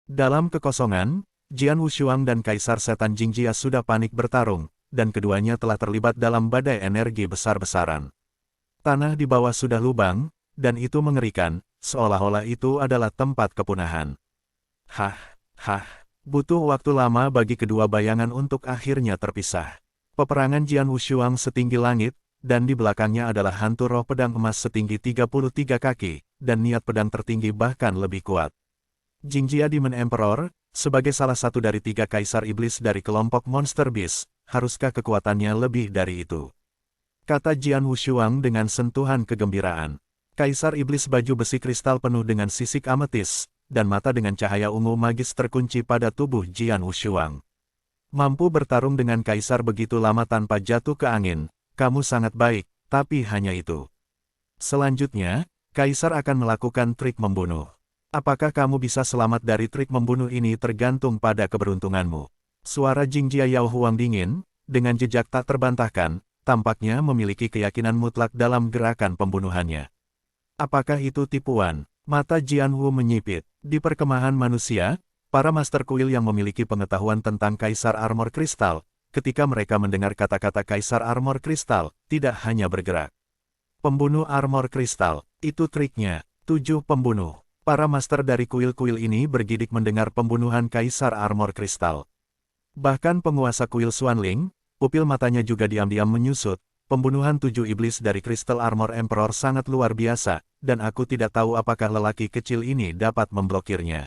Dalam kekosongan, Jian Wushuang dan Kaisar Setan Jingjia sudah panik bertarung, dan keduanya telah terlibat dalam badai energi besar-besaran. Tanah di bawah sudah lubang, dan itu mengerikan, seolah-olah itu adalah tempat kepunahan. Hah, hah, butuh waktu lama bagi kedua bayangan untuk akhirnya terpisah. Peperangan Jian Wushuang setinggi langit, dan di belakangnya adalah hantu roh pedang emas setinggi 33 kaki, dan niat pedang tertinggi bahkan lebih kuat. Jingjia Demon Emperor, sebagai salah satu dari 3 kaisar iblis dari kelompok Monster Beast, haruskah kekuatannya lebih dari itu? Kata Jian Wushuang dengan sentuhan kegembiraan. Kaisar iblis baju besi kristal penuh dengan sisik ametis, dan mata dengan cahaya ungu magis terkunci pada tubuh Jian Wushuang. Mampu bertarung dengan kaisar begitu lama tanpa jatuh ke angin, kamu sangat baik, tapi hanya itu. Selanjutnya, kaisar akan melakukan trik membunuh. Apakah kamu bisa selamat dari trik membunuh ini tergantung pada keberuntunganmu. Suara Jingjia Yao Huang dingin, dengan jejak tak terbantahkan, tampaknya memiliki keyakinan mutlak dalam gerakan pembunuhannya. Apakah itu tipuan? Mata Jian Wu menyipit. Di perkemahan manusia, para master kuil yang memiliki pengetahuan tentang Kaisar Armor Kristal, ketika mereka mendengar kata-kata Kaisar Armor Kristal, tidak hanya bergerak. Pembunuh Armor Kristal, itu triknya. 7 pembunuh. Para master dari kuil-kuil ini bergidik mendengar pembunuhan Kaisar Armor Kristal. Bahkan penguasa kuil Xuanling, pupil matanya juga diam-diam menyusut. Pembunuhan 7 iblis dari Crystal Armor Emperor sangat luar biasa, dan aku tidak tahu apakah lelaki kecil ini dapat memblokirnya.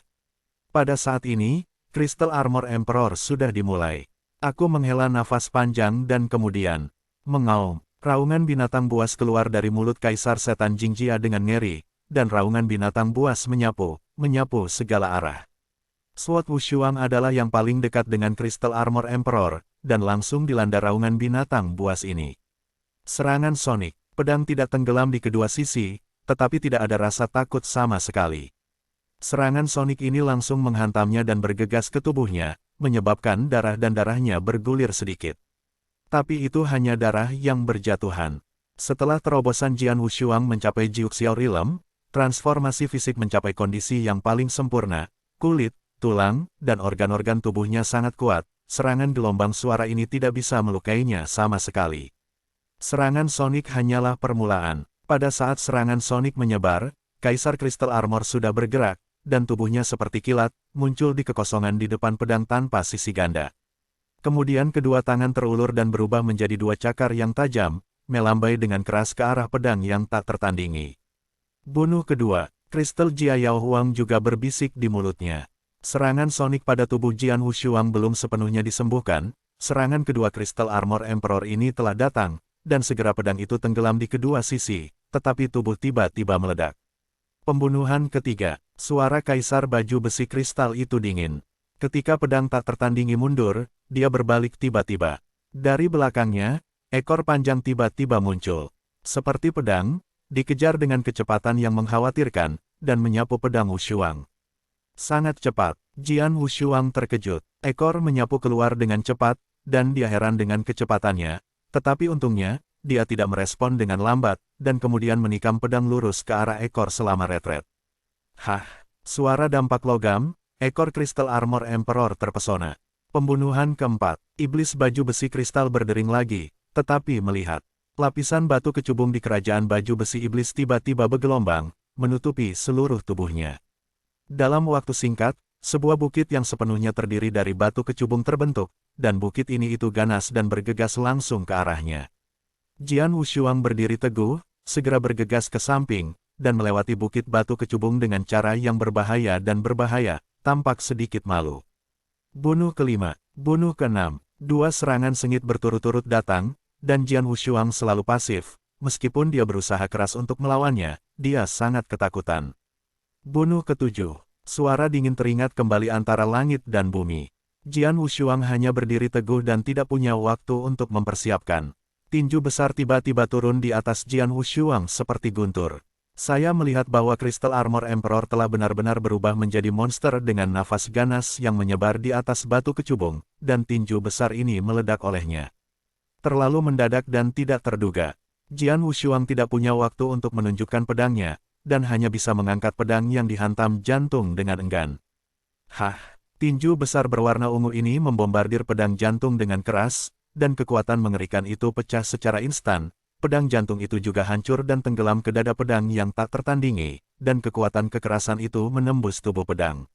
Pada saat ini, Crystal Armor Emperor sudah dimulai. Aku menghela nafas panjang dan kemudian mengaum. Raungan binatang buas keluar dari mulut Kaisar Setan Jingjia dengan ngeri, dan raungan binatang buas menyapu segala arah. Sword Wushuang adalah yang paling dekat dengan Crystal Armor Emperor, dan langsung dilanda raungan binatang buas ini. Serangan sonik, pedang tidak tenggelam di kedua sisi, tetapi tidak ada rasa takut sama sekali. Serangan sonik ini langsung menghantamnya dan bergegas ke tubuhnya, menyebabkan darah dan darahnya bergulir sedikit. Tapi itu hanya darah yang berjatuhan. Setelah terobosan Jian Wushuang mencapai Jiuxiao Realm, transformasi fisik mencapai kondisi yang paling sempurna, kulit, tulang, dan organ-organ tubuhnya sangat kuat, serangan gelombang suara ini tidak bisa melukainya sama sekali. Serangan sonik hanyalah permulaan. Pada saat serangan sonik menyebar, Kaisar Crystal Armor sudah bergerak, dan tubuhnya seperti kilat, muncul di kekosongan di depan pedang tanpa sisi ganda. Kemudian kedua tangan terulur dan berubah menjadi 2 cakar yang tajam, melambai dengan keras ke arah pedang yang tak tertandingi. Bunuh kedua, Kristal Jia Yao Huang juga berbisik di mulutnya. Serangan sonik pada tubuh Jian Wushuang belum sepenuhnya disembuhkan, serangan kedua Crystal Armor Emperor ini telah datang, dan segera pedang itu tenggelam di kedua sisi, tetapi tubuh tiba-tiba meledak. Pembunuhan ketiga, suara Kaisar baju besi kristal itu dingin. Ketika pedang tak tertandingi mundur, dia berbalik tiba-tiba. Dari belakangnya, ekor panjang tiba-tiba muncul. Seperti pedang, dikejar dengan kecepatan yang mengkhawatirkan, dan menyapu pedang Wushuang. Sangat cepat, Jian Wushuang terkejut. Ekor menyapu keluar dengan cepat, dan dia heran dengan kecepatannya. Tetapi untungnya, dia tidak merespon dengan lambat, dan kemudian menikam pedang lurus ke arah ekor selama retret. Hah, suara dampak logam, ekor Crystal Armor Emperor terpesona. Pembunuhan keempat, iblis baju besi kristal berdering lagi, tetapi melihat lapisan batu kecubung di kerajaan baju besi iblis tiba-tiba bergelombang, menutupi seluruh tubuhnya. Dalam waktu singkat, sebuah bukit yang sepenuhnya terdiri dari batu kecubung terbentuk, dan bukit ini itu ganas dan bergegas langsung ke arahnya. Jian Wushuang berdiri teguh, segera bergegas ke samping, dan melewati bukit batu kecubung dengan cara yang berbahaya dan berbahaya, tampak sedikit malu. Bunuh kelima, bunuh keenam, 2 serangan sengit berturut-turut datang, dan Jian Wushuang selalu pasif, meskipun dia berusaha keras untuk melawannya, dia sangat ketakutan. Bunuh ketujuh, suara dingin teringat kembali antara langit dan bumi. Jian Wushuang hanya berdiri teguh dan tidak punya waktu untuk mempersiapkan. Tinju besar tiba-tiba turun di atas Jian Wushuang seperti guntur. Saya melihat bahwa Crystal Armor Emperor telah benar-benar berubah menjadi monster dengan nafas ganas yang menyebar di atas batu kecubung, dan tinju besar ini meledak olehnya. Terlalu mendadak dan tidak terduga. Jian Wushuang tidak punya waktu untuk menunjukkan pedangnya, dan hanya bisa mengangkat pedang yang dihantam jantung dengan enggan. Hah! Tinju besar berwarna ungu ini membombardir pedang jantung dengan keras, dan kekuatan mengerikan itu pecah secara instan. Pedang jantung itu juga hancur dan tenggelam ke dada pedang yang tak tertandingi, dan kekuatan kekerasan itu menembus tubuh pedang.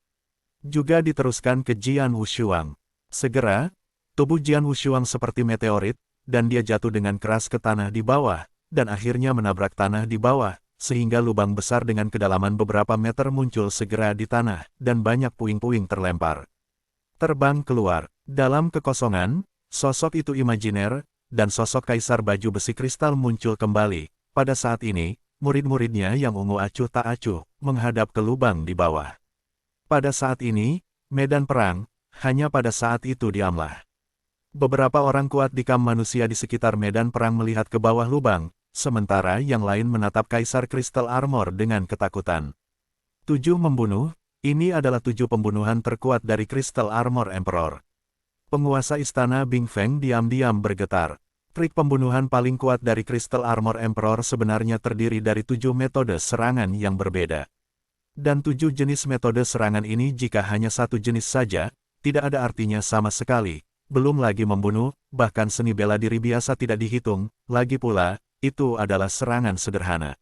Juga diteruskan ke Jian Wushuang. Segera, tubuh Jian Wushuang seperti meteorit, dan dia jatuh dengan keras ke tanah di bawah, dan akhirnya menabrak tanah di bawah, sehingga lubang besar dengan kedalaman beberapa meter muncul segera di tanah, dan banyak puing-puing terlempar. Terbang keluar. Dalam kekosongan, sosok itu imajiner, dan sosok kaisar baju besi kristal muncul kembali. Pada saat ini, murid-muridnya yang ungu acuh tak acuh, menghadap ke lubang di bawah. Pada saat ini, medan perang, hanya pada saat itu diamlah. Beberapa orang kuat di kam manusia di sekitar medan perang melihat ke bawah lubang, sementara yang lain menatap Kaisar Crystal Armor dengan ketakutan. 7 membunuh, ini adalah 7 pembunuhan terkuat dari Crystal Armor Emperor. Penguasa istana Bing Feng diam-diam bergetar. Trik pembunuhan paling kuat dari Crystal Armor Emperor sebenarnya terdiri dari 7 metode serangan yang berbeda. Dan 7 jenis metode serangan ini jika hanya satu jenis saja, tidak ada artinya sama sekali. Belum lagi membunuh, bahkan seni bela diri biasa tidak dihitung, lagi pula, itu adalah serangan sederhana.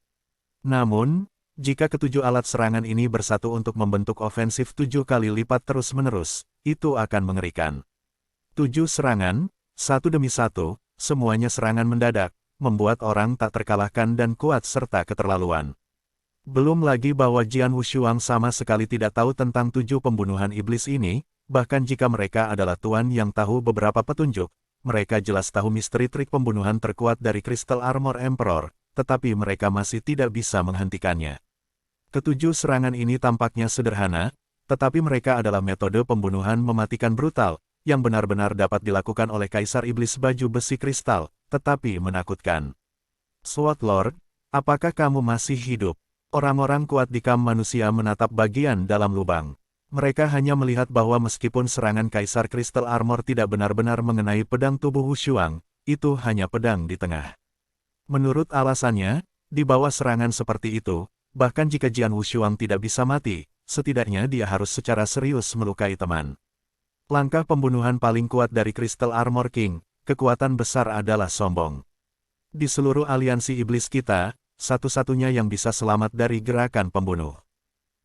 Namun, jika ketujuh alat serangan ini bersatu untuk membentuk ofensif 7 kali lipat terus-menerus, itu akan mengerikan. 7 serangan, satu demi satu, semuanya serangan mendadak, membuat orang tak terkalahkan dan kuat serta keterlaluan. Belum lagi bahwa Jian Wushuang sama sekali tidak tahu tentang 7 pembunuhan iblis ini, bahkan jika mereka adalah tuan yang tahu beberapa petunjuk, mereka jelas tahu misteri trik pembunuhan terkuat dari Crystal Armor Emperor, tetapi mereka masih tidak bisa menghentikannya. Ketujuh serangan ini tampaknya sederhana, tetapi mereka adalah metode pembunuhan mematikan brutal, yang benar-benar dapat dilakukan oleh Kaisar Iblis Baju Besi Kristal, tetapi menakutkan. Sword Lord, apakah kamu masih hidup? Orang-orang kuat di kam manusia menatap bagian dalam lubang. Mereka hanya melihat bahwa meskipun serangan Kaisar Crystal Armor tidak benar-benar mengenai pedang tubuh Wushuang, itu hanya pedang di tengah. Menurut alasannya, di bawah serangan seperti itu, bahkan jika Jian Wushuang tidak bisa mati, setidaknya dia harus secara serius melukai teman. Langkah pembunuhan paling kuat dari Crystal Armor King, kekuatan besar adalah sombong. Di seluruh aliansi iblis kita, satu-satunya yang bisa selamat dari gerakan pembunuh.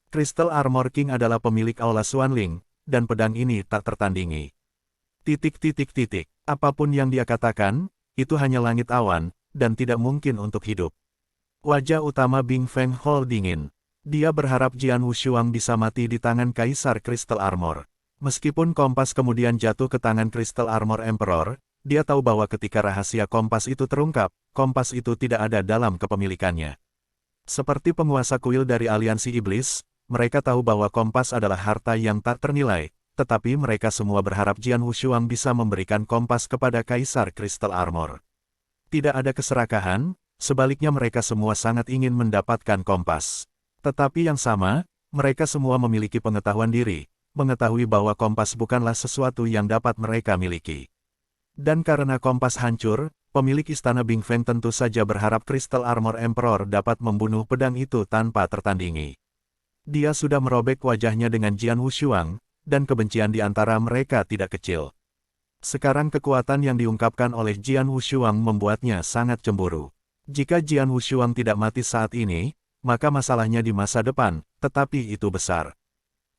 Crystal Armor King adalah pemilik Aula Xuanling, dan pedang ini tak tertandingi. Apapun yang dia katakan, itu hanya langit awan, dan tidak mungkin untuk hidup. Wajah utama Bing Feng Hall dingin. Dia berharap Jian Wushuang bisa mati di tangan Kaisar Crystal Armor. Meskipun kompas kemudian jatuh ke tangan Crystal Armor Emperor, dia tahu bahwa ketika rahasia kompas itu terungkap, kompas itu tidak ada dalam kepemilikannya. Seperti penguasa kuil dari aliansi iblis, mereka tahu bahwa kompas adalah harta yang tak ternilai, tetapi mereka semua berharap Jian Wushuang bisa memberikan kompas kepada Kaisar Crystal Armor. Tidak ada keserakahan, sebaliknya mereka semua sangat ingin mendapatkan kompas. Tetapi yang sama, mereka semua memiliki pengetahuan diri, mengetahui bahwa kompas bukanlah sesuatu yang dapat mereka miliki. Dan karena kompas hancur, pemilik istana Bing Feng tentu saja berharap Crystal Armor Emperor dapat membunuh pedang itu tanpa tertandingi. Dia sudah merobek wajahnya dengan Jian Wushuang, dan kebencian di antara mereka tidak kecil. Sekarang kekuatan yang diungkapkan oleh Jian Wushuang membuatnya sangat cemburu. Jika Jian Wushuang tidak mati saat ini, maka masalahnya di masa depan, tetapi itu besar.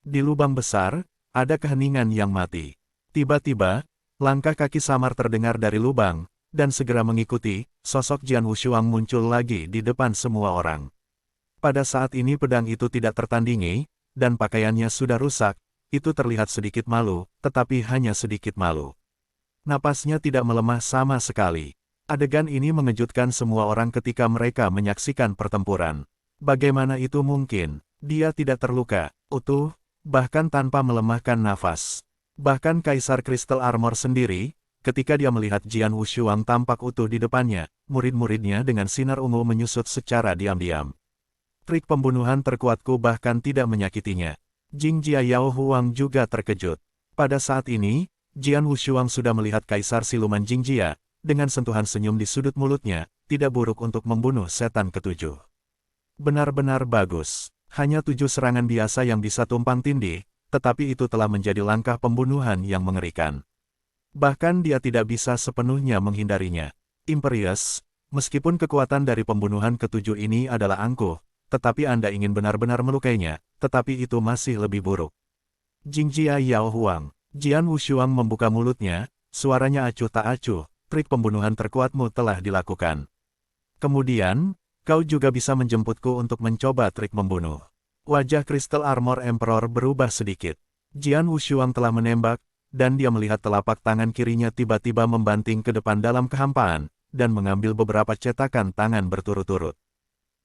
Di lubang besar, ada keheningan yang mati. Tiba-tiba, langkah kaki samar terdengar dari lubang, dan segera mengikuti, sosok Jian Wushuang muncul lagi di depan semua orang. Pada saat ini pedang itu tidak tertandingi, dan pakaiannya sudah rusak, itu terlihat sedikit malu, tetapi hanya sedikit malu. Napasnya tidak melemah sama sekali. Adegan ini mengejutkan semua orang ketika mereka menyaksikan pertempuran. Bagaimana itu mungkin? Dia tidak terluka, utuh, bahkan tanpa melemahkan nafas. Bahkan Kaisar Crystal Armor sendiri, ketika dia melihat Jian Wushuang tampak utuh di depannya, murid-muridnya dengan sinar ungu menyusut secara diam-diam. Trik pembunuhan terkuatku bahkan tidak menyakitinya. Jing Jia Yao Huang juga terkejut. Pada saat ini, Jian Wushuang sudah melihat Kaisar Siluman Jing Jia, dengan sentuhan senyum di sudut mulutnya, tidak buruk untuk membunuh setan ketujuh. Benar-benar bagus. Hanya 7 serangan biasa yang bisa tumpang tindih, tetapi itu telah menjadi langkah pembunuhan yang mengerikan. Bahkan dia tidak bisa sepenuhnya menghindarinya. Imperius, meskipun kekuatan dari pembunuhan ketujuh ini adalah angkuh, tetapi Anda ingin benar-benar melukainya, tetapi itu masih lebih buruk. Jingjia Yao Huang. Jian Wushuang membuka mulutnya, suaranya acuh tak acuh, trik pembunuhan terkuatmu telah dilakukan. Kemudian, kau juga bisa menjemputku untuk mencoba trik membunuh. Wajah Crystal Armor Emperor berubah sedikit. Jian Wushuang telah menembak, dan dia melihat telapak tangan kirinya tiba-tiba membanting ke depan dalam kehampaan, dan mengambil beberapa cetakan tangan berturut-turut.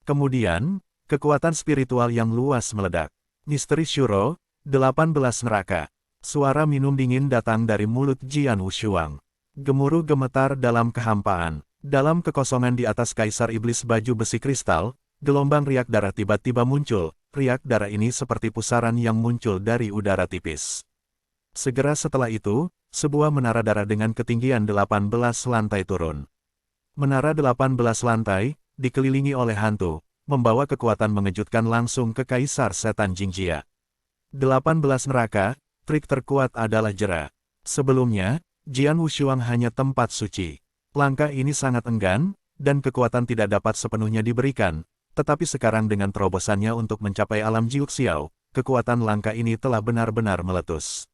Kemudian, kekuatan spiritual yang luas meledak. Misteri Shuro, 18 neraka. Suara minum dingin datang dari mulut Jian Wushuang. Gemuruh gemetar dalam kehampaan. Dalam kekosongan di atas Kaisar Iblis baju besi kristal, gelombang riak darah tiba-tiba muncul. Riak darah ini seperti pusaran yang muncul dari udara tipis. Segera setelah itu, sebuah menara darah dengan ketinggian 18 lantai turun. Menara 18 lantai, dikelilingi oleh hantu, membawa kekuatan mengejutkan langsung ke Kaisar Setan Jingjia. 18 neraka, trik terkuat adalah jera. Sebelumnya, Jian Wushuang hanya tempat suci. Langkah ini sangat enggan, dan kekuatan tidak dapat sepenuhnya diberikan, tetapi sekarang dengan terobosannya untuk mencapai alam Jiuxiao, kekuatan langkah ini telah benar-benar meletus.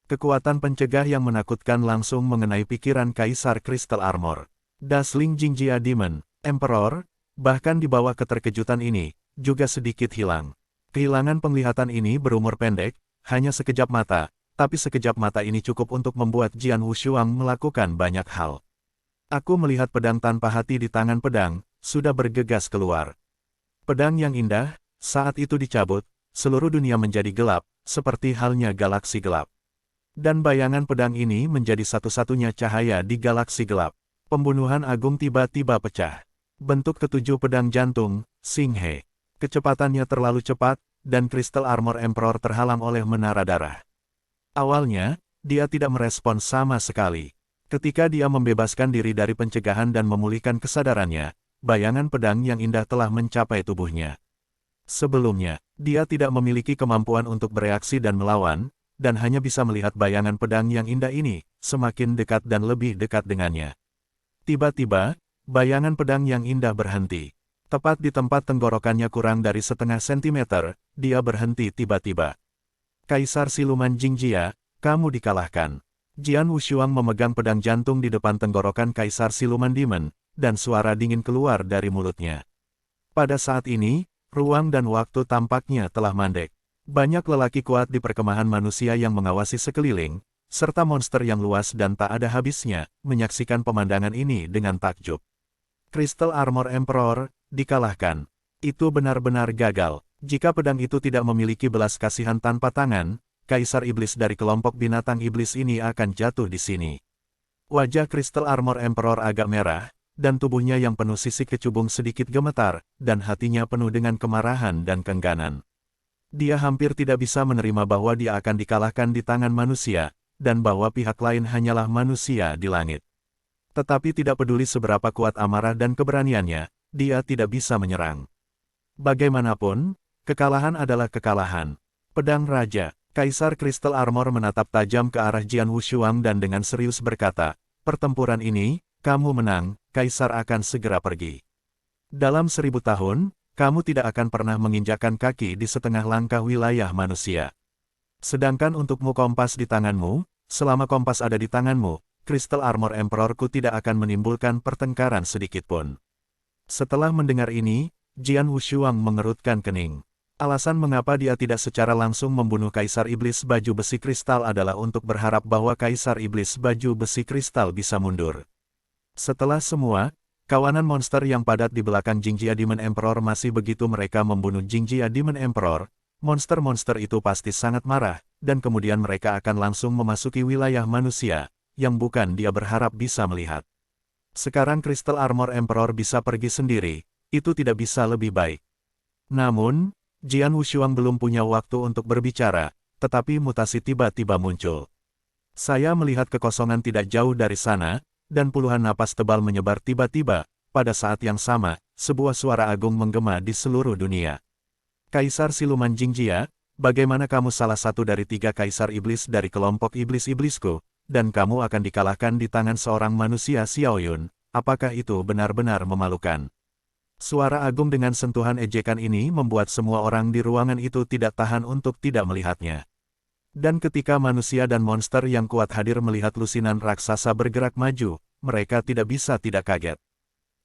Kekuatan pencegah yang menakutkan langsung mengenai pikiran Kaisar Crystal Armor. Dazzling Jingjia Demon, Emperor, bahkan di bawah keterkejutan ini, juga sedikit hilang. Kehilangan penglihatan ini berumur pendek, hanya sekejap mata, tapi sekejap mata ini cukup untuk membuat Jian Wushuang melakukan banyak hal. Aku melihat pedang tanpa hati di tangan pedang, sudah bergegas keluar. Pedang yang indah, saat itu dicabut, seluruh dunia menjadi gelap, seperti halnya galaksi gelap. Dan bayangan pedang ini menjadi satu-satunya cahaya di galaksi gelap. Pembunuhan agung tiba-tiba pecah. Bentuk ketujuh pedang jantung, Xing He. Kecepatannya terlalu cepat, dan Crystal Armor Emperor terhalang oleh menara darah. Awalnya, dia tidak merespon sama sekali. Ketika dia membebaskan diri dari pencegahan dan memulihkan kesadarannya, bayangan pedang yang indah telah mencapai tubuhnya. Sebelumnya, dia tidak memiliki kemampuan untuk bereaksi dan melawan, dan hanya bisa melihat bayangan pedang yang indah ini, semakin dekat dan lebih dekat dengannya. Tiba-tiba, bayangan pedang yang indah berhenti. Tepat di tempat tenggorokannya kurang dari setengah sentimeter, dia berhenti tiba-tiba. Kaisar Siluman Jingjia, kamu dikalahkan. Jian Wushuang memegang pedang jantung di depan tenggorokan Kaisar Siluman Demon, dan suara dingin keluar dari mulutnya. Pada saat ini, ruang dan waktu tampaknya telah mandek. Banyak lelaki kuat di perkemahan manusia yang mengawasi sekeliling, serta monster yang luas dan tak ada habisnya, menyaksikan pemandangan ini dengan takjub. Crystal Armor Emperor, dikalahkan. Itu benar-benar gagal. Jika pedang itu tidak memiliki belas kasihan tanpa tangan, Kaisar Iblis dari kelompok binatang iblis ini akan jatuh di sini. Wajah Crystal Armor Emperor agak merah, dan tubuhnya yang penuh sisik kecubung sedikit gemetar, dan hatinya penuh dengan kemarahan dan keengganan. Dia hampir tidak bisa menerima bahwa dia akan dikalahkan di tangan manusia, dan bahwa pihak lain hanyalah manusia di langit. Tetapi tidak peduli seberapa kuat amarah dan keberaniannya, dia tidak bisa menyerang. Bagaimanapun, kekalahan adalah kekalahan. Pedang Raja, Kaisar Crystal Armor menatap tajam ke arah Jian Wushuang dan dengan serius berkata, pertempuran ini, kamu menang, Kaisar akan segera pergi. Dalam 1000 tahun, kamu tidak akan pernah menginjakkan kaki di setengah langkah wilayah manusia. Sedangkan untukmu kompas di tanganmu, selama kompas ada di tanganmu, Crystal Armor Emperorku tidak akan menimbulkan pertengkaran sedikitpun. Setelah mendengar ini, Jian Wushuang mengerutkan kening. Alasan mengapa dia tidak secara langsung membunuh Kaisar Iblis baju besi kristal adalah untuk berharap bahwa Kaisar Iblis baju besi kristal bisa mundur. Setelah semua, kawanan monster yang padat di belakang Jingjia Demon Emperor masih begitu mereka membunuh Jingjia Demon Emperor, monster-monster itu pasti sangat marah, dan kemudian mereka akan langsung memasuki wilayah manusia, yang bukan dia berharap bisa melihat. Sekarang Crystal Armor Emperor bisa pergi sendiri, itu tidak bisa lebih baik. Namun, Jian Wushuang belum punya waktu untuk berbicara, tetapi mutasi tiba-tiba muncul. Saya melihat kekosongan tidak jauh dari sana, dan puluhan napas tebal menyebar tiba-tiba, pada saat yang sama, sebuah suara agung menggema di seluruh dunia. Kaisar Siluman Jingjia, bagaimana kamu salah satu dari 3 kaisar iblis dari kelompok iblis-iblisku, dan kamu akan dikalahkan di tangan seorang manusia Xiaoyun, apakah itu benar-benar memalukan? Suara agung dengan sentuhan ejekan ini membuat semua orang di ruangan itu tidak tahan untuk tidak melihatnya. Dan ketika manusia dan monster yang kuat hadir melihat lusinan raksasa bergerak maju, mereka tidak bisa tidak kaget.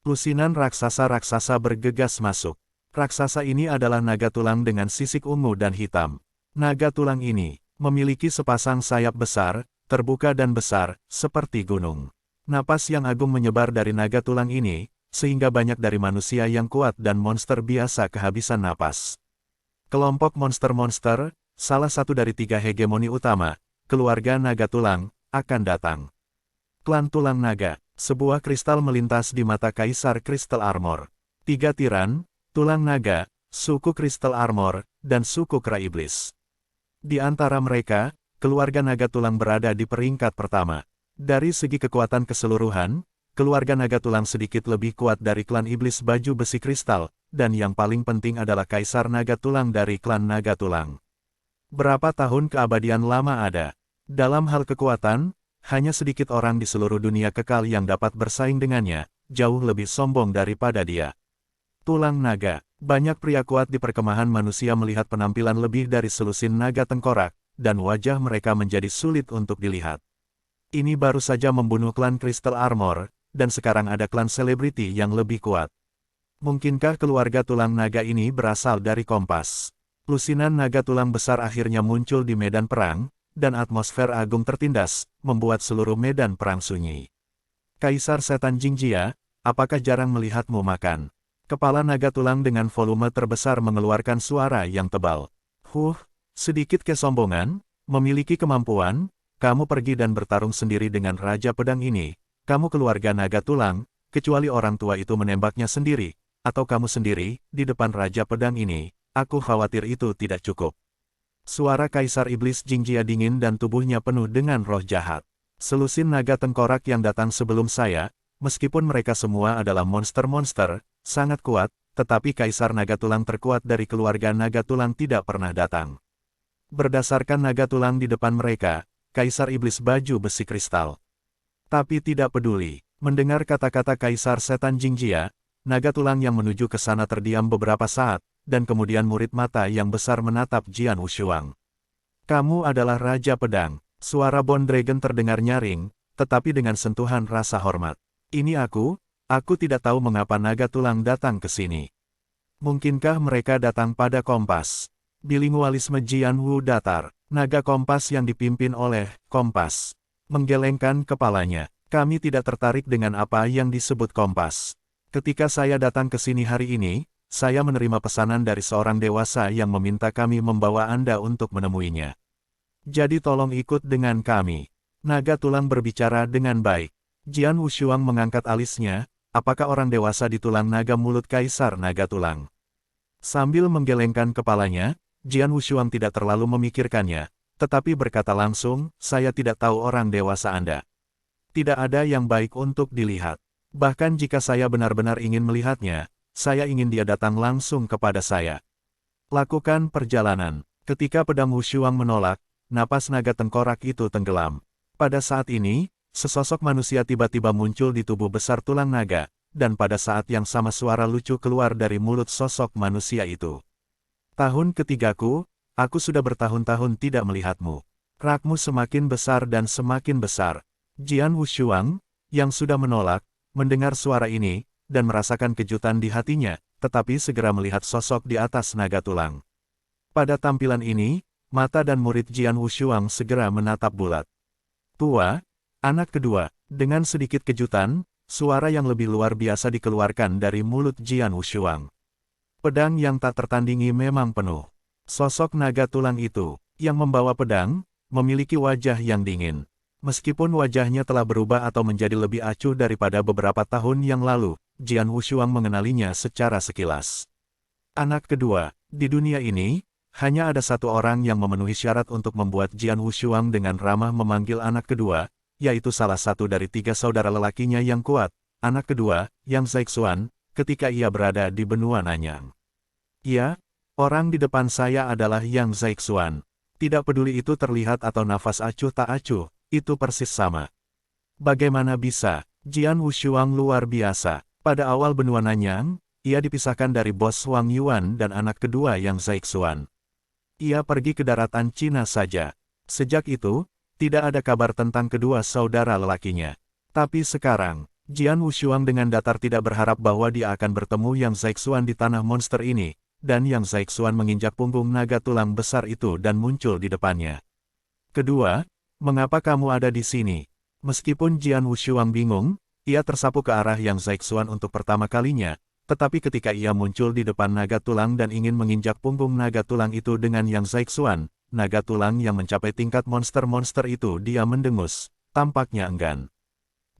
Lusinan raksasa-raksasa bergegas masuk. Raksasa ini adalah naga tulang dengan sisik ungu dan hitam. Naga tulang ini memiliki sepasang sayap besar, terbuka dan besar, seperti gunung. Napas yang agung menyebar dari naga tulang ini, sehingga banyak dari manusia yang kuat dan monster biasa kehabisan napas. Kelompok monster-monster, salah satu dari 3 hegemoni utama, keluarga naga tulang, akan datang. Klan Tulang Naga, sebuah kristal melintas di mata Kaisar Crystal Armor. 3 tiran, Tulang Naga, suku Crystal Armor, dan suku Kera Iblis. Di antara mereka, keluarga naga tulang berada di peringkat pertama. Dari segi kekuatan keseluruhan, keluarga naga tulang sedikit lebih kuat dari klan iblis baju besi kristal, dan yang paling penting adalah kaisar naga tulang dari klan naga tulang. Berapa tahun keabadian lama ada? Dalam hal kekuatan, hanya sedikit orang di seluruh dunia kekal yang dapat bersaing dengannya, jauh lebih sombong daripada dia. Tulang naga. Banyak pria kuat di perkemahan manusia melihat penampilan lebih dari selusin naga tengkorak, dan wajah mereka menjadi sulit untuk dilihat. Ini baru saja membunuh klan Crystal Armor, dan sekarang ada klan selebriti yang lebih kuat. Mungkinkah keluarga tulang naga ini berasal dari Kompas? Lusinan naga tulang besar akhirnya muncul di medan perang, dan atmosfer agung tertindas, membuat seluruh medan perang sunyi. Kaisar Setan Jingjia, apakah jarang melihatmu makan? Kepala naga tulang dengan volume terbesar mengeluarkan suara yang tebal. Sedikit kesombongan, memiliki kemampuan, kamu pergi dan bertarung sendiri dengan Raja Pedang ini. Kamu keluarga naga tulang, kecuali orang tua itu menembaknya sendiri, atau kamu sendiri, di depan Raja Pedang ini, aku khawatir itu tidak cukup. Suara Kaisar Iblis Jingjia dingin dan tubuhnya penuh dengan roh jahat. Selusin naga tengkorak yang datang sebelum saya, meskipun mereka semua adalah monster-monster, sangat kuat, tetapi Kaisar Naga Tulang terkuat dari keluarga Naga Tulang tidak pernah datang. Berdasarkan naga tulang di depan mereka, Kaisar Iblis baju besi kristal. Tapi tidak peduli, mendengar kata-kata Kaisar Setan Jingjia, naga tulang yang menuju ke sana terdiam beberapa saat, dan kemudian murid mata yang besar menatap Jian Wushuang. Kamu adalah Raja Pedang. Suara Bone Dragon terdengar nyaring, tetapi dengan sentuhan rasa hormat. Ini aku tidak tahu mengapa naga tulang datang ke sini. Mungkinkah mereka datang pada Kompas? Bilingualisme Jian Wu datar, naga Kompas yang dipimpin oleh Kompas. Menggelengkan kepalanya, kami tidak tertarik dengan apa yang disebut Kompas. Ketika saya datang ke sini hari ini, saya menerima pesanan dari seorang dewasa yang meminta kami membawa Anda untuk menemuinya. Jadi tolong ikut dengan kami. Naga tulang berbicara dengan baik. Jian Wushuang mengangkat alisnya, apakah orang dewasa di tulang naga mulut Kaisar Naga Tulang? Sambil menggelengkan kepalanya, Jian Wushuang tidak terlalu memikirkannya, tetapi berkata langsung, saya tidak tahu orang dewasa Anda. Tidak ada yang baik untuk dilihat. Bahkan jika saya benar-benar ingin melihatnya, saya ingin dia datang langsung kepada saya. Lakukan perjalanan. Ketika pedang Wushuang menolak, napas naga tengkorak itu tenggelam. Pada saat ini, sesosok manusia tiba-tiba muncul di tubuh besar tulang naga, dan pada saat yang sama suara lucu keluar dari mulut sosok manusia itu. Tahun ketigaku, aku sudah bertahun-tahun tidak melihatmu. Rakmu semakin besar dan semakin besar. Jian Wushuang, yang sudah menolak, mendengar suara ini, dan merasakan kejutan di hatinya, tetapi segera melihat sosok di atas naga tulang. Pada tampilan ini, mata dan murid Jian Wushuang segera menatap bulat. Tua, anak kedua, dengan sedikit kejutan, suara yang lebih luar biasa dikeluarkan dari mulut Jian Wushuang. Pedang yang tak tertandingi memang penuh. Sosok naga tulang itu, yang membawa pedang, memiliki wajah yang dingin. Meskipun wajahnya telah berubah atau menjadi lebih acuh daripada beberapa tahun yang lalu, Jian Wushuang mengenalinya secara sekilas. Anak kedua, di dunia ini, hanya ada satu orang yang memenuhi syarat untuk membuat Jian Wushuang dengan ramah memanggil anak kedua, yaitu salah satu dari 3 saudara lelakinya yang kuat, anak kedua, Yang Zhaixuan, ketika ia berada di benua Nanyang. Ia Orang di depan saya adalah Yang Zaixuan. Tidak peduli itu terlihat atau nafas acuh tak acuh, itu persis sama. Bagaimana bisa? Jian Wushuang luar biasa. Pada awal benua Nanyang, ia dipisahkan dari bos Wang Yuan dan anak kedua Yang Zaixuan. Ia pergi ke daratan Cina saja. Sejak itu, tidak ada kabar tentang kedua saudara lelakinya. Tapi sekarang, Jian Wushuang dengan datar tidak berharap bahwa dia akan bertemu Yang Zaixuan di tanah monster ini, dan Yang Zaixuan menginjak punggung naga tulang besar itu dan muncul di depannya. Kedua, mengapa kamu ada di sini? Meskipun Jian Wushuang bingung, ia tersapu ke arah Yang Zaixuan untuk pertama kalinya, tetapi ketika ia muncul di depan naga tulang dan ingin menginjak punggung naga tulang itu dengan Yang Zaixuan, naga tulang yang mencapai tingkat monster-monster itu dia mendengus, tampaknya enggan.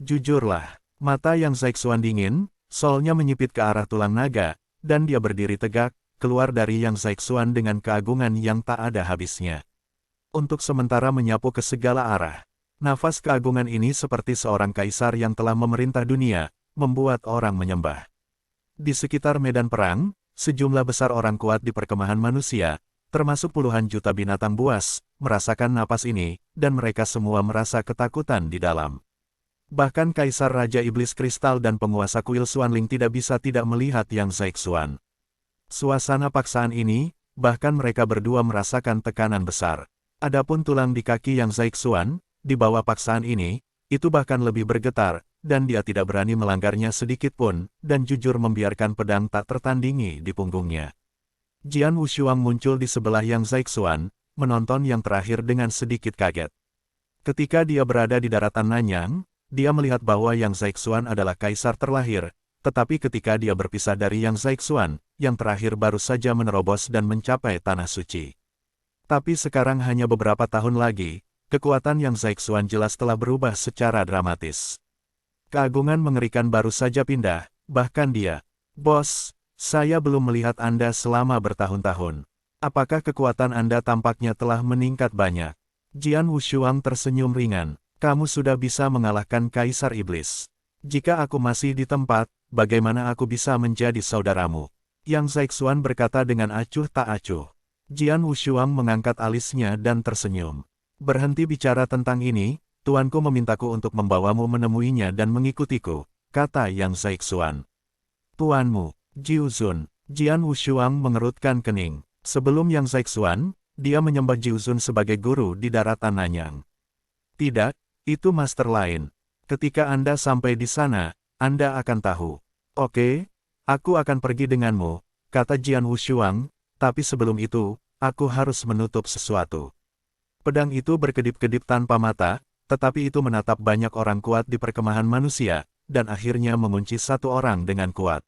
Jujurlah, mata Yang Zaixuan dingin, solnya menyipit ke arah tulang naga, dan dia berdiri tegak, keluar dari Yang Zaixuan dengan keagungan yang tak ada habisnya. Untuk sementara menyapu ke segala arah. Nafas keagungan ini seperti seorang kaisar yang telah memerintah dunia, membuat orang menyembah. Di sekitar medan perang, sejumlah besar orang kuat di perkemahan manusia, termasuk puluhan juta binatang buas, merasakan napas ini, dan mereka semua merasa ketakutan di dalam. Bahkan Kaisar Raja Iblis Kristal dan penguasa kuil Xuanling tidak bisa tidak melihat Yang Zaixuan. Suasana paksaan ini, bahkan mereka berdua merasakan tekanan besar. Adapun tulang di kaki Yang Zaixuan, di bawah paksaan ini, itu bahkan lebih bergetar, dan dia tidak berani melanggarnya sedikit pun, dan jujur membiarkan pedang tak tertandingi di punggungnya. Jian Wushuang muncul di sebelah Yang Zaixuan, menonton yang terakhir dengan sedikit kaget. Ketika dia berada di daratan Nanyang, dia melihat bahwa Yang Zaixuan adalah kaisar terlahir, tetapi ketika dia berpisah dari Yang Zaixuan, yang terakhir baru saja menerobos dan mencapai Tanah Suci. Tapi sekarang hanya beberapa tahun lagi, kekuatan Yang Zaixuan jelas telah berubah secara dramatis. Keagungan mengerikan baru saja pindah, bahkan dia, "Bos, saya belum melihat Anda selama bertahun-tahun. Apakah kekuatan Anda tampaknya telah meningkat banyak?" Jian Wushuang tersenyum ringan, "Kamu sudah bisa mengalahkan Kaisar Iblis. Jika aku masih di tempat, bagaimana aku bisa menjadi saudaramu?" Yang Zaixuan berkata dengan acuh tak acuh. Jian Wushuang mengangkat alisnya dan tersenyum. "Berhenti bicara tentang ini, tuanku memintaku untuk membawamu menemuinya dan mengikutiku," kata Yang Zaixuan. "Tuanmu, Jiuzun." Jian Wushuang mengerutkan kening. Sebelum Yang Zaixuan, dia menyembah Jiuzun sebagai guru di daratan Nanyang. "Tidak, itu master lain. Ketika Anda sampai di sana, Anda akan tahu." "Oke, aku akan pergi denganmu," kata Jian Wushuang, "tapi sebelum itu, aku harus menutup sesuatu." Pedang itu berkedip-kedip tanpa mata, tetapi itu menatap banyak orang kuat di perkemahan manusia, dan akhirnya mengunci satu orang dengan kuat.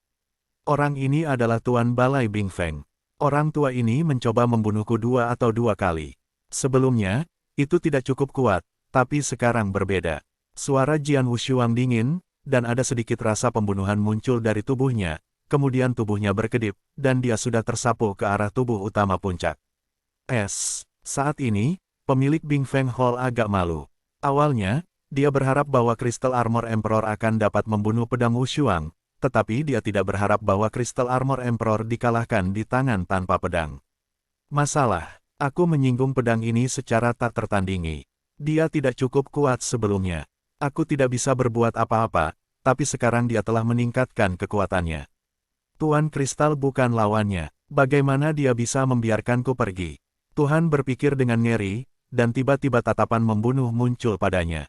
Orang ini adalah Tuan Balai Bingfeng. Orang tua ini mencoba membunuhku 2 atau 2 kali. Sebelumnya, itu tidak cukup kuat, tapi sekarang berbeda. Suara Jian Wushuang dingin, dan ada sedikit rasa pembunuhan muncul dari tubuhnya, kemudian tubuhnya berkedip, dan dia sudah tersapu ke arah tubuh utama puncak. Saat ini, pemilik Bingfeng Hall agak malu. Awalnya, dia berharap bahwa Crystal Armor Emperor akan dapat membunuh pedang Wushuang, tetapi dia tidak berharap bahwa Crystal Armor Emperor dikalahkan di tangan tanpa pedang. "Masalah, aku menyinggung pedang ini secara tak tertandingi. Dia tidak cukup kuat sebelumnya. Aku tidak bisa berbuat apa-apa, tapi sekarang dia telah meningkatkan kekuatannya. Tuan Kristal bukan lawannya, bagaimana dia bisa membiarkanku pergi?" Tuhan berpikir dengan ngeri, dan tiba-tiba tatapan membunuh muncul padanya.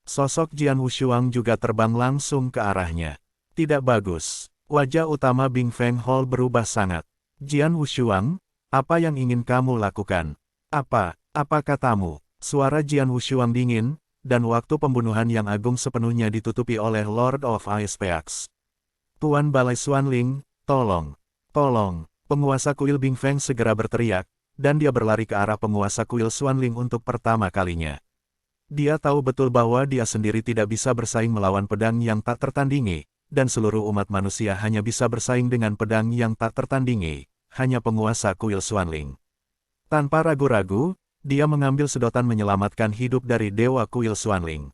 Sosok Jian Wushuang juga terbang langsung ke arahnya. "Tidak bagus." Wajah utama Bingfeng Hall berubah sangat. "Jian Wushuang, apa yang ingin kamu lakukan?" Apa katamu?" Suara Jian Wushuang dingin, dan waktu pembunuhan yang agung sepenuhnya ditutupi oleh Lord of Ice Peaks. "Tuan Balai Xuanling, tolong. Tolong." Penguasa kuil Bingfeng segera berteriak, dan dia berlari ke arah penguasa kuil Xuanling untuk pertama kalinya. Dia tahu betul bahwa dia sendiri tidak bisa bersaing melawan pedang yang tak tertandingi, dan seluruh umat manusia hanya bisa bersaing dengan pedang yang tak tertandingi, hanya penguasa kuil Xuanling. Tanpa ragu-ragu, dia mengambil sedotan menyelamatkan hidup dari dewa kuil Xuanling.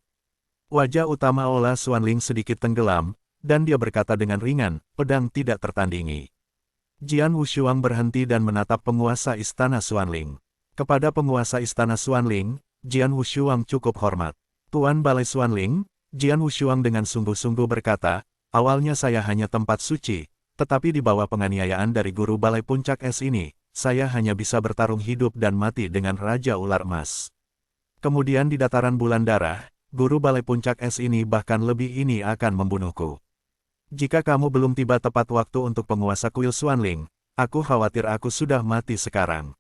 Wajah utama Ola Xuanling sedikit tenggelam, dan dia berkata dengan ringan, "Pedang tidak tertandingi." Jian Wushuang berhenti dan menatap penguasa istana Xuanling. Kepada penguasa istana Xuanling, Jian Wushuang cukup hormat. Tuan Balai Xuanling, Jian Wushuang dengan sungguh-sungguh berkata, awalnya saya hanya tempat suci, tetapi di bawah penganiayaan dari guru Balai Puncak Es ini, saya hanya bisa bertarung hidup dan mati dengan Raja Ular Emas. Kemudian di dataran bulan darah, guru Balai Puncak Es ini bahkan lebih ini akan membunuhku. Jika kamu belum tiba tepat waktu untuk penguasa kuil Xuanling, aku khawatir aku sudah mati sekarang.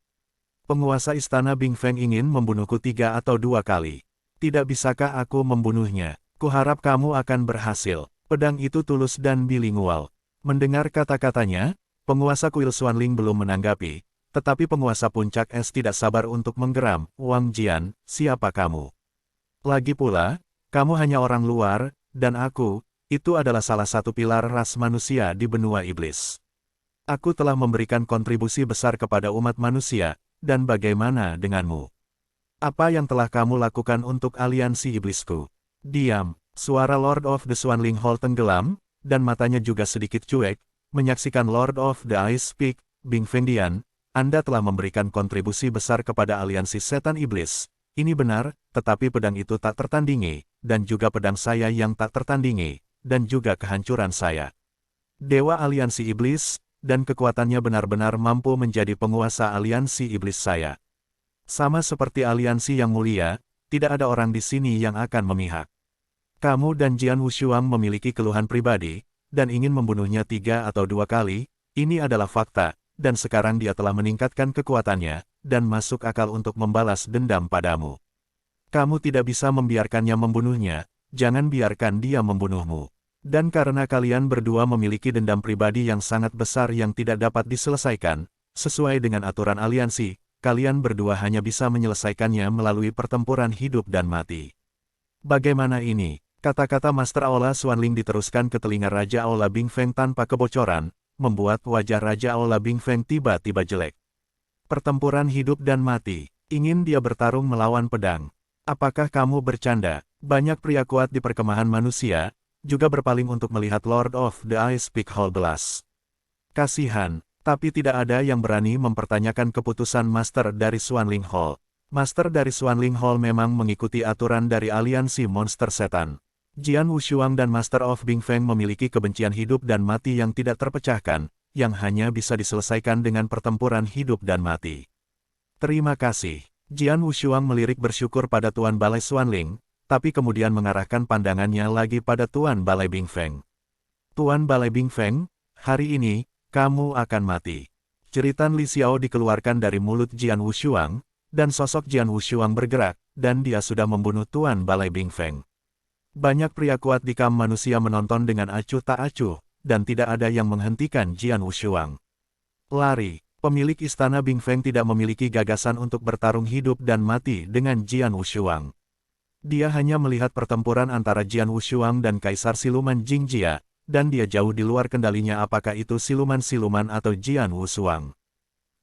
Penguasa istana Bing Feng ingin membunuhku 3 atau 2 kali. Tidak bisakah aku membunuhnya? Kuharap kamu akan berhasil. Pedang itu tulus dan bilingual. Mendengar kata-katanya, penguasa kuil Xuanling belum menanggapi, tetapi penguasa puncak es tidak sabar untuk menggeram. Wang Jian, siapa kamu? Lagi pula, kamu hanya orang luar, dan aku, itu adalah salah satu pilar ras manusia di benua iblis. Aku telah memberikan kontribusi besar kepada umat manusia, dan bagaimana denganmu? Apa yang telah kamu lakukan untuk aliansi iblisku? Diam. Suara Lord of the Xuanling Hall tenggelam, dan matanya juga sedikit cuek, menyaksikan Lord of the Ice speak. Bing Fengdian, Anda telah memberikan kontribusi besar kepada aliansi setan iblis. Ini benar, tetapi pedang itu tak tertandingi, dan juga pedang saya yang tak tertandingi, dan juga kehancuran saya. Dewa aliansi iblis, dan kekuatannya benar-benar mampu menjadi penguasa aliansi iblis saya. Sama seperti aliansi yang mulia, tidak ada orang di sini yang akan memihak. Kamu dan Jian Wushuang memiliki keluhan pribadi, dan ingin membunuhnya 3 atau 2 kali, ini adalah fakta, dan sekarang dia telah meningkatkan kekuatannya, dan masuk akal untuk membalas dendam padamu. Kamu tidak bisa membiarkannya membunuhnya, jangan biarkan dia membunuhmu. Dan karena kalian berdua memiliki dendam pribadi yang sangat besar yang tidak dapat diselesaikan, sesuai dengan aturan aliansi, kalian berdua hanya bisa menyelesaikannya melalui pertempuran hidup dan mati. Bagaimana ini? Kata-kata Master Aula Xuanling diteruskan ke telinga Raja Aula Bing Feng tanpa kebocoran, membuat wajah Raja Aula Bing Feng tiba-tiba jelek. Pertempuran hidup dan mati, ingin dia bertarung melawan pedang. Apakah kamu bercanda? Banyak pria kuat di perkemahan manusia, juga berpaling untuk melihat Lord of the Ice Peak Hall belas. Kasihan, tapi tidak ada yang berani mempertanyakan keputusan Master dari Xuanling Hall. Master dari Xuanling Hall memang mengikuti aturan dari aliansi monster setan. Jian Wushuang dan Master of Bing Feng memiliki kebencian hidup dan mati yang tidak terpecahkan, yang hanya bisa diselesaikan dengan pertempuran hidup dan mati. Terima kasih. Jian Wushuang melirik bersyukur pada Tuan Balai Xuanling, tapi kemudian mengarahkan pandangannya lagi pada Tuan Balai Bing Feng. Tuan Balai Bing Feng, hari ini, kamu akan mati. Jeritan Li Xiao dikeluarkan dari mulut Jian Wushuang, dan sosok Jian Wushuang bergerak, dan dia sudah membunuh Tuan Balai Bing Feng. Banyak pria kuat di kam manusia menonton dengan acuh tak acuh, dan tidak ada yang menghentikan Jian Wushuang. Lari, pemilik istana Bing Feng tidak memiliki gagasan untuk bertarung hidup dan mati dengan Jian Wushuang. Dia hanya melihat pertempuran antara Jian Wushuang dan Kaisar Siluman Jingjia, dan dia jauh di luar kendalinya apakah itu siluman-siluman atau Jian Wushuang.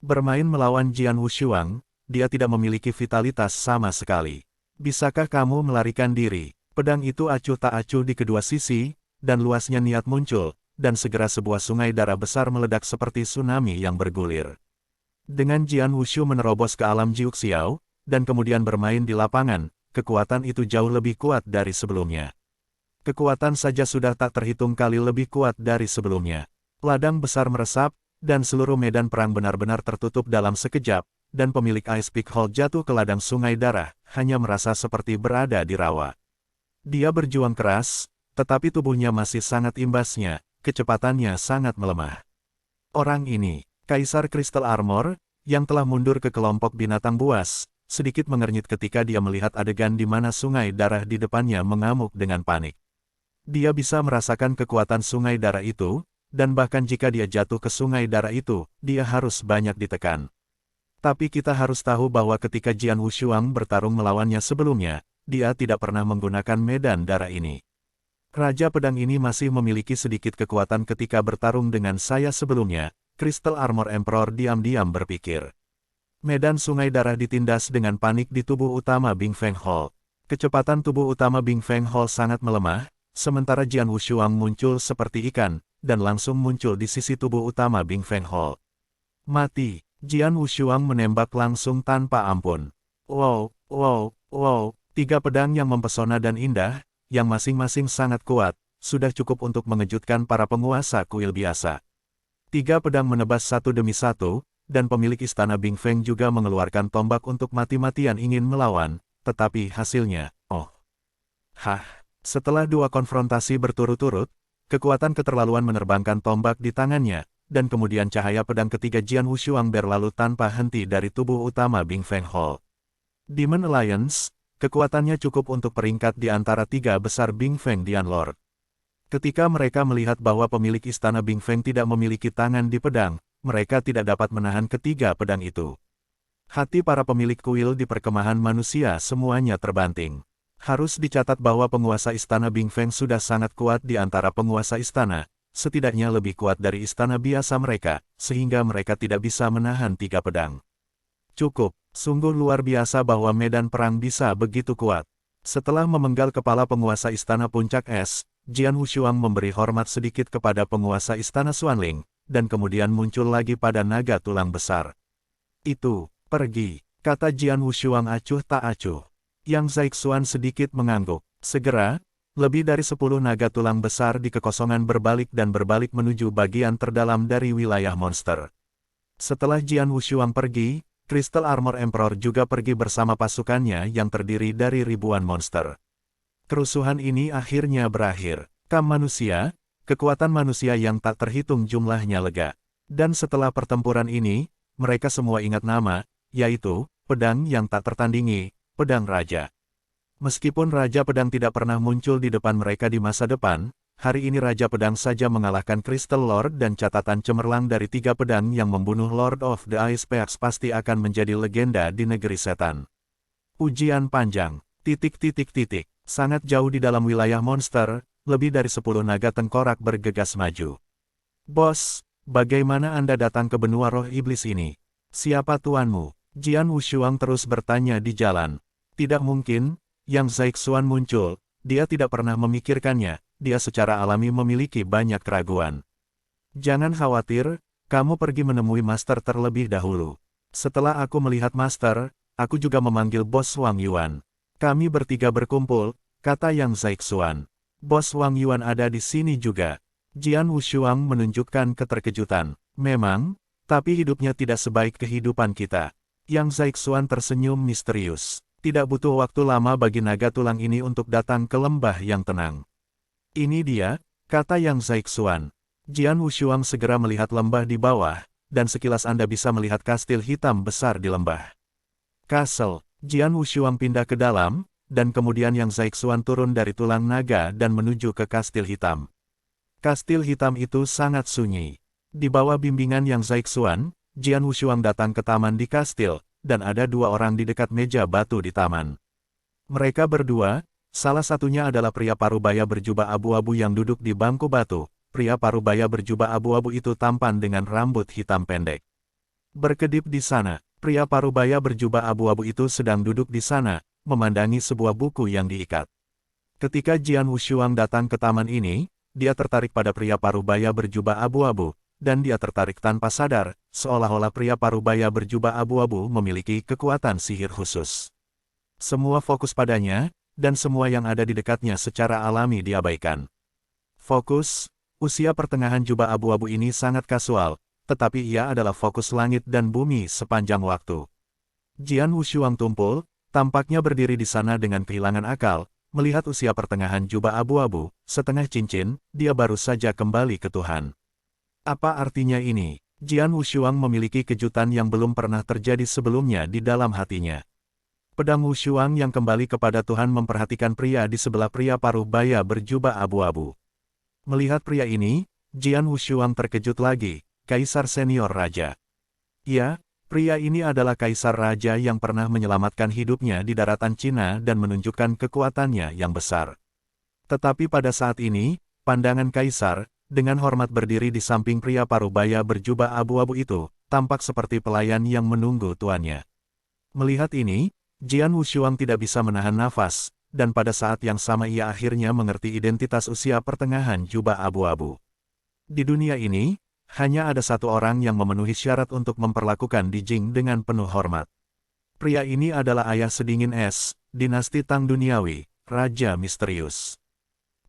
Bermain melawan Jian Wushuang, dia tidak memiliki vitalitas sama sekali. Bisakah kamu melarikan diri? Pedang itu acuh tak acuh di kedua sisi, dan luasnya niat muncul, dan segera sebuah sungai darah besar meledak seperti tsunami yang bergulir. Dengan Jian Wushu menerobos ke alam Jiuxiao, dan kemudian bermain di lapangan, kekuatan itu jauh lebih kuat dari sebelumnya. Kekuatan saja sudah tak terhitung kali lebih kuat dari sebelumnya. Ladang besar meresap, dan seluruh medan perang benar-benar tertutup dalam sekejap, dan pemilik Ice Peak Hall jatuh ke ladang sungai darah, hanya merasa seperti berada di rawa. Dia berjuang keras, tetapi tubuhnya masih sangat imbasnya, kecepatannya sangat melemah. Orang ini, Kaisar Crystal Armor, yang telah mundur ke kelompok binatang buas, sedikit mengernyit ketika dia melihat adegan di mana sungai darah di depannya mengamuk dengan panik. Dia bisa merasakan kekuatan sungai darah itu, dan bahkan jika dia jatuh ke sungai darah itu, dia harus banyak ditekan. Tapi kita harus tahu bahwa ketika Jian Wushuang bertarung melawannya sebelumnya, dia tidak pernah menggunakan medan darah ini. Raja pedang ini masih memiliki sedikit kekuatan ketika bertarung dengan saya sebelumnya. Crystal Armor Emperor diam-diam berpikir. Medan sungai darah ditindas dengan panik di tubuh utama Bing Feng Hall. Kecepatan tubuh utama Bing Feng Hall sangat melemah, sementara Jian Wushuang muncul seperti ikan, dan langsung muncul di sisi tubuh utama Bing Feng Hall. Mati, Jian Wushuang menembak langsung tanpa ampun. Wow, wow, wow, 3 pedang yang mempesona dan indah, yang masing-masing sangat kuat, sudah cukup untuk mengejutkan para penguasa kuil biasa. 3 pedang menebas satu demi satu, dan pemilik istana Bing Feng juga mengeluarkan tombak untuk mati-matian ingin melawan, tetapi hasilnya, setelah 2 konfrontasi berturut-turut, kekuatan keterlaluan menerbangkan tombak di tangannya, dan kemudian cahaya pedang ketiga Jian Wushuang berlalu tanpa henti dari tubuh utama Bing Feng Hall. Demon Alliance, kekuatannya cukup untuk peringkat di antara 3 besar Bing Feng Dian Lord. Ketika mereka melihat bahwa pemilik istana Bing Feng tidak memiliki tangan di pedang, mereka tidak dapat menahan ketiga pedang itu. Hati para pemilik kuil di perkemahan manusia semuanya terbanting. Harus dicatat bahwa penguasa istana Bing Feng sudah sangat kuat di antara penguasa istana, setidaknya lebih kuat dari istana biasa mereka, sehingga mereka tidak bisa menahan 3 pedang. Cukup, sungguh luar biasa bahwa medan perang bisa begitu kuat. Setelah memenggal kepala penguasa istana puncak es, Jian Wushuang memberi hormat sedikit kepada penguasa istana Xuanling, dan kemudian muncul lagi pada naga tulang besar. Itu, pergi, kata Jian Wushuang acuh tak acuh. Yang Zaixuan sedikit mengangguk. Segera, lebih dari 10 naga tulang besar di kekosongan berbalik menuju bagian terdalam dari wilayah monster. Setelah Jian Wushuang pergi, Crystal Armor Emperor juga pergi bersama pasukannya yang terdiri dari ribuan monster. Kerusuhan ini akhirnya berakhir. Manusia, kekuatan manusia yang tak terhitung jumlahnya lega. Dan setelah pertempuran ini, mereka semua ingat nama, yaitu, pedang yang tak tertandingi, Pedang Raja. Meskipun Raja Pedang tidak pernah muncul di depan mereka di masa depan, hari ini Raja Pedang saja mengalahkan Crystal Lord dan catatan cemerlang dari 3 pedang yang membunuh Lord of the Ice Peaks pasti akan menjadi legenda di negeri setan. Ujian panjang, sangat jauh di dalam wilayah monster, lebih dari 10 naga tengkorak bergegas maju. Bos, bagaimana Anda datang ke benua roh iblis ini? Siapa tuanmu? Jian Wushuang terus bertanya di jalan. Tidak mungkin, Yang Zaixuan muncul, dia tidak pernah memikirkannya, dia secara alami memiliki banyak keraguan. Jangan khawatir, kamu pergi menemui Master terlebih dahulu. Setelah aku melihat Master, aku juga memanggil Bos Wang Yuan. Kami bertiga berkumpul, kata Yang Zaixuan. Bos Wang Yuan ada di sini juga. Jian Wushuang menunjukkan keterkejutan. Memang, tapi hidupnya tidak sebaik kehidupan kita. Yang Zaixuan tersenyum misterius. Tidak butuh waktu lama bagi naga tulang ini untuk datang ke lembah yang tenang. Ini dia, kata Yang Zaixuan. Jian Wushuang segera melihat lembah di bawah, dan sekilas Anda bisa melihat kastil hitam besar di lembah. Castle, Jian Wushuang pindah ke dalam, dan kemudian Yang Zaixuan turun dari tulang naga dan menuju ke kastil hitam. Kastil hitam itu sangat sunyi. Di bawah bimbingan Yang Zaixuan, Jian Wushuang datang ke taman di kastil, dan ada 2 orang di dekat meja batu di taman. Mereka berdua, salah satunya adalah pria parubaya berjubah abu-abu yang duduk di bangku batu. Pria parubaya berjubah abu-abu itu tampan dengan rambut hitam pendek. Berkedip di sana, pria parubaya berjubah abu-abu itu sedang duduk di sana, memandangi sebuah buku yang diikat. Ketika Jian Wushuang datang ke taman ini, dia tertarik pada pria parubaya berjubah abu-abu, dan dia tertarik tanpa sadar, seolah-olah pria parubaya berjubah abu-abu memiliki kekuatan sihir khusus. Semua fokus padanya, dan semua yang ada di dekatnya secara alami diabaikan. Fokus, usia pertengahan jubah abu-abu ini sangat kasual, tetapi ia adalah fokus langit dan bumi sepanjang waktu. Jian Wushuang tumpul, tampaknya berdiri di sana dengan kehilangan akal, melihat usia pertengahan jubah abu-abu, setengah cincin, dia baru saja kembali ke Tuhan. Apa artinya ini? Jian Wushuang memiliki kejutan yang belum pernah terjadi sebelumnya di dalam hatinya. Pedang Wushuang yang kembali kepada Tuhan memperhatikan pria di sebelah pria parubaya berjubah abu-abu. Melihat pria ini, Jian Wushuang terkejut lagi, Kaisar Senior Raja. Ya, pria ini adalah Kaisar Raja yang pernah menyelamatkan hidupnya di daratan Cina dan menunjukkan kekuatannya yang besar. Tetapi pada saat ini, pandangan Kaisar, dengan hormat berdiri di samping pria parubaya berjubah abu-abu itu, tampak seperti pelayan yang menunggu tuannya. Melihat ini, Jian Wushuang tidak bisa menahan nafas, dan pada saat yang sama ia akhirnya mengerti identitas usia pertengahan jubah abu-abu. Di dunia ini, hanya ada satu orang yang memenuhi syarat untuk memperlakukan Di Jing dengan penuh hormat. Pria ini adalah ayah sedingin es, dinasti Tang Duniawi, Raja Misterius.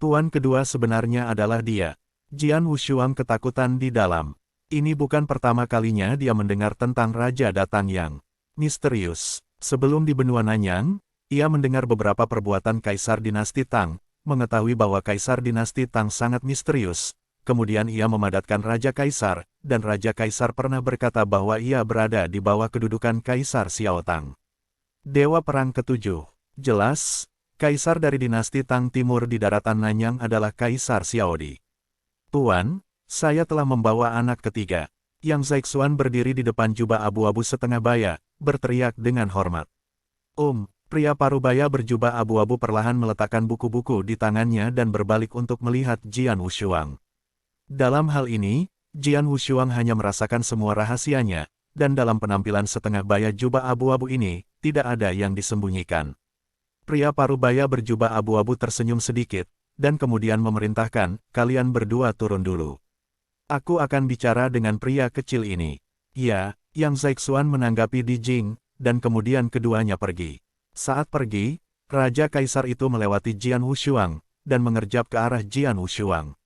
Tuan kedua sebenarnya adalah dia. Jian Wushuang ketakutan di dalam. Ini bukan pertama kalinya dia mendengar tentang Raja Datang yang misterius. Sebelum di benua Nanyang, ia mendengar beberapa perbuatan Kaisar dinasti Tang, mengetahui bahwa Kaisar dinasti Tang sangat misterius. Kemudian ia memadatkan Raja Kaisar, dan Raja Kaisar pernah berkata bahwa ia berada di bawah kedudukan Kaisar Xiao Tang. Dewa Perang Ketujuh. Jelas, Kaisar dari dinasti Tang Timur di daratan Nanyang adalah Kaisar Xiaodi. Tuan, saya telah membawa anak ketiga. Yang Zaixuan berdiri di depan jubah abu-abu setengah baya, berteriak dengan hormat. Pria parubaya berjubah abu-abu perlahan meletakkan buku-buku di tangannya dan berbalik untuk melihat Jian Wushuang. Dalam hal ini, Jian Wushuang hanya merasakan semua rahasianya, dan dalam penampilan setengah baya jubah abu-abu ini, tidak ada yang disembunyikan. Pria parubaya berjubah abu-abu tersenyum sedikit, dan kemudian memerintahkan, kalian berdua turun dulu. Aku akan bicara dengan pria kecil ini. Ya, Yang Zaixuan menanggapi Di Jing, dan kemudian keduanya pergi. Saat pergi, Raja Kaisar itu melewati Jian Wushuang, dan mengerjap ke arah Jian Wushuang.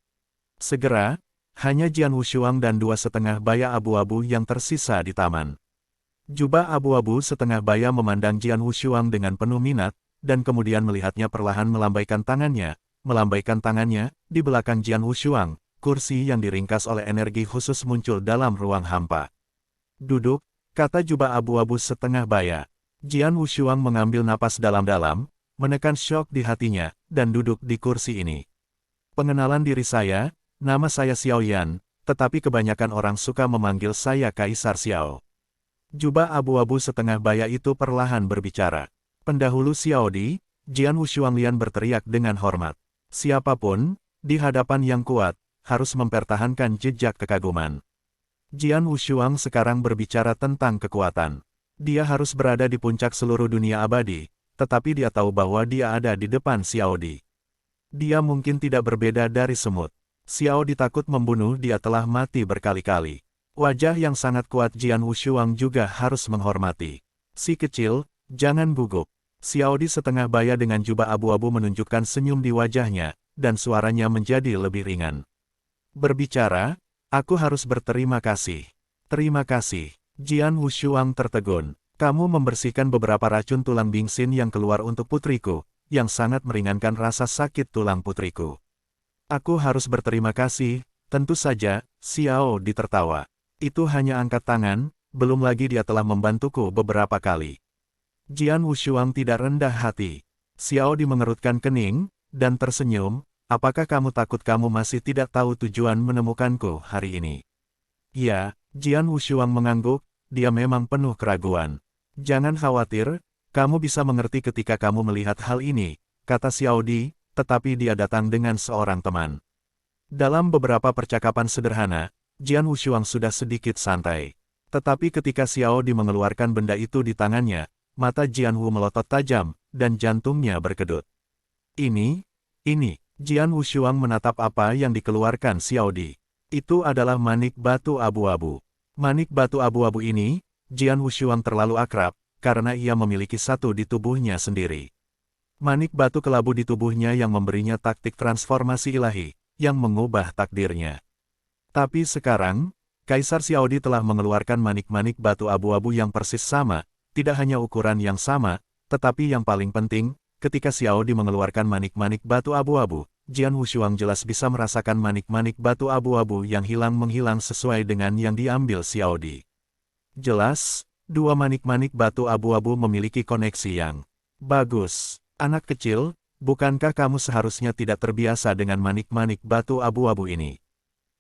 Segera, hanya Jian Wushuang dan dua setengah baya abu-abu yang tersisa di taman. Jubah abu-abu setengah baya memandang Jian Wushuang dengan penuh minat, dan kemudian melihatnya perlahan melambaikan tangannya, di belakang Jian Wushuang, kursi yang diringkas oleh energi khusus muncul dalam ruang hampa. Duduk, kata jubah abu-abu setengah baya. Jian Wushuang mengambil napas dalam-dalam, menekan syok di hatinya, dan duduk di kursi ini. Pengenalan diri saya, nama saya Xiao Yan, tetapi kebanyakan orang suka memanggil saya Kaisar Xiao. Jubah abu-abu setengah baya itu perlahan berbicara. Pendahulu Xiaodi, Jian Wushuang Lian berteriak dengan hormat. Siapapun, di hadapan yang kuat, harus mempertahankan jejak kekaguman. Jian Wushuang sekarang berbicara tentang kekuatan. Dia harus berada di puncak seluruh dunia abadi, tetapi dia tahu bahwa dia ada di depan Xiaodi. Dia mungkin tidak berbeda dari semut. Xiaodi takut membunuh dia telah mati berkali-kali. Wajah yang sangat kuat Jian Wushuang juga harus menghormati. Si kecil, jangan gugup. Xiaodi setengah baya dengan jubah abu-abu menunjukkan senyum di wajahnya, dan suaranya menjadi lebih ringan. Berbicara, aku harus berterima kasih. Terima kasih. Jian Wushuang tertegun. Kamu membersihkan beberapa racun tulang bingsin yang keluar untuk putriku, yang sangat meringankan rasa sakit tulang putriku. Aku harus berterima kasih, tentu saja, Xiao ditertawa. Itu hanya angkat tangan, belum lagi dia telah membantuku beberapa kali. Jian Wushuang tidak rendah hati. Xiao mengerutkan kening, dan tersenyum, apakah kamu takut kamu masih tidak tahu tujuan menemukanku hari ini? Ya, Jian Wushuang mengangguk, dia memang penuh keraguan. Jangan khawatir, kamu bisa mengerti ketika kamu melihat hal ini, kata Xiaodi, tetapi dia datang dengan seorang teman. Dalam beberapa percakapan sederhana, Jian Wushuang sudah sedikit santai. Tetapi ketika Xiaodi mengeluarkan benda itu di tangannya, mata Jian Wu melotot tajam, dan jantungnya berkedut. Ini, Jian Wushuang menatap apa yang dikeluarkan Xiaodi. Itu adalah manik batu abu-abu. Manik batu abu-abu ini, Jian Wushuang terlalu akrab, karena ia memiliki satu di tubuhnya sendiri. Manik batu kelabu di tubuhnya yang memberinya taktik transformasi ilahi, yang mengubah takdirnya. Tapi sekarang, Kaisar Xiaodi telah mengeluarkan manik-manik batu abu-abu yang persis sama, tidak hanya ukuran yang sama, tetapi yang paling penting, ketika Xiaodi mengeluarkan manik-manik batu abu-abu, Jian Wushuang jelas bisa merasakan manik-manik batu abu-abu yang hilang-menghilang sesuai dengan yang diambil Xiaodi. Jelas, dua manik-manik batu abu-abu memiliki koneksi yang bagus. Anak kecil, bukankah kamu seharusnya tidak terbiasa dengan manik-manik batu abu-abu ini?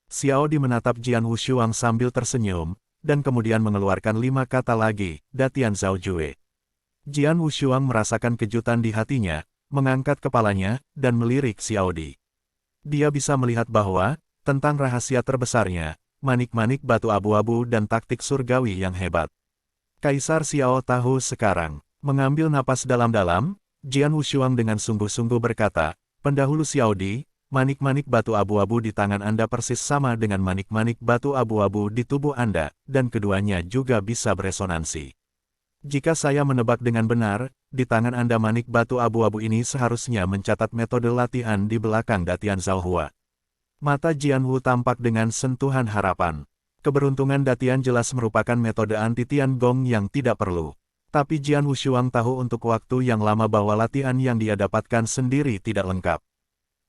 Xiaodi menatap Jian Wushuang sambil tersenyum, dan kemudian mengeluarkan 5 kata lagi, Datian Zhao Jue. Jian Wushuang merasakan kejutan di hatinya, mengangkat kepalanya, dan melirik Xiaodi. Dia bisa melihat bahwa, tentang rahasia terbesarnya, manik-manik batu abu-abu dan taktik surgawi yang hebat. Kaisar Xiao tahu sekarang. Mengambil napas dalam-dalam, Jian Wushuang dengan sungguh-sungguh berkata, pendahulu Xiaodi, manik-manik batu abu-abu di tangan Anda persis sama dengan manik-manik batu abu-abu di tubuh Anda, dan keduanya juga bisa beresonansi. Jika saya menebak dengan benar, di tangan Anda manik batu abu-abu ini seharusnya mencatat metode latihan di belakang Datian Zhaohua. Mata Jianwu tampak dengan sentuhan harapan. Keberuntungan Datian jelas merupakan metode anti-Tian Gong yang tidak perlu. Tapi Jianwu Shuang tahu untuk waktu yang lama bahwa latihan yang dia dapatkan sendiri tidak lengkap.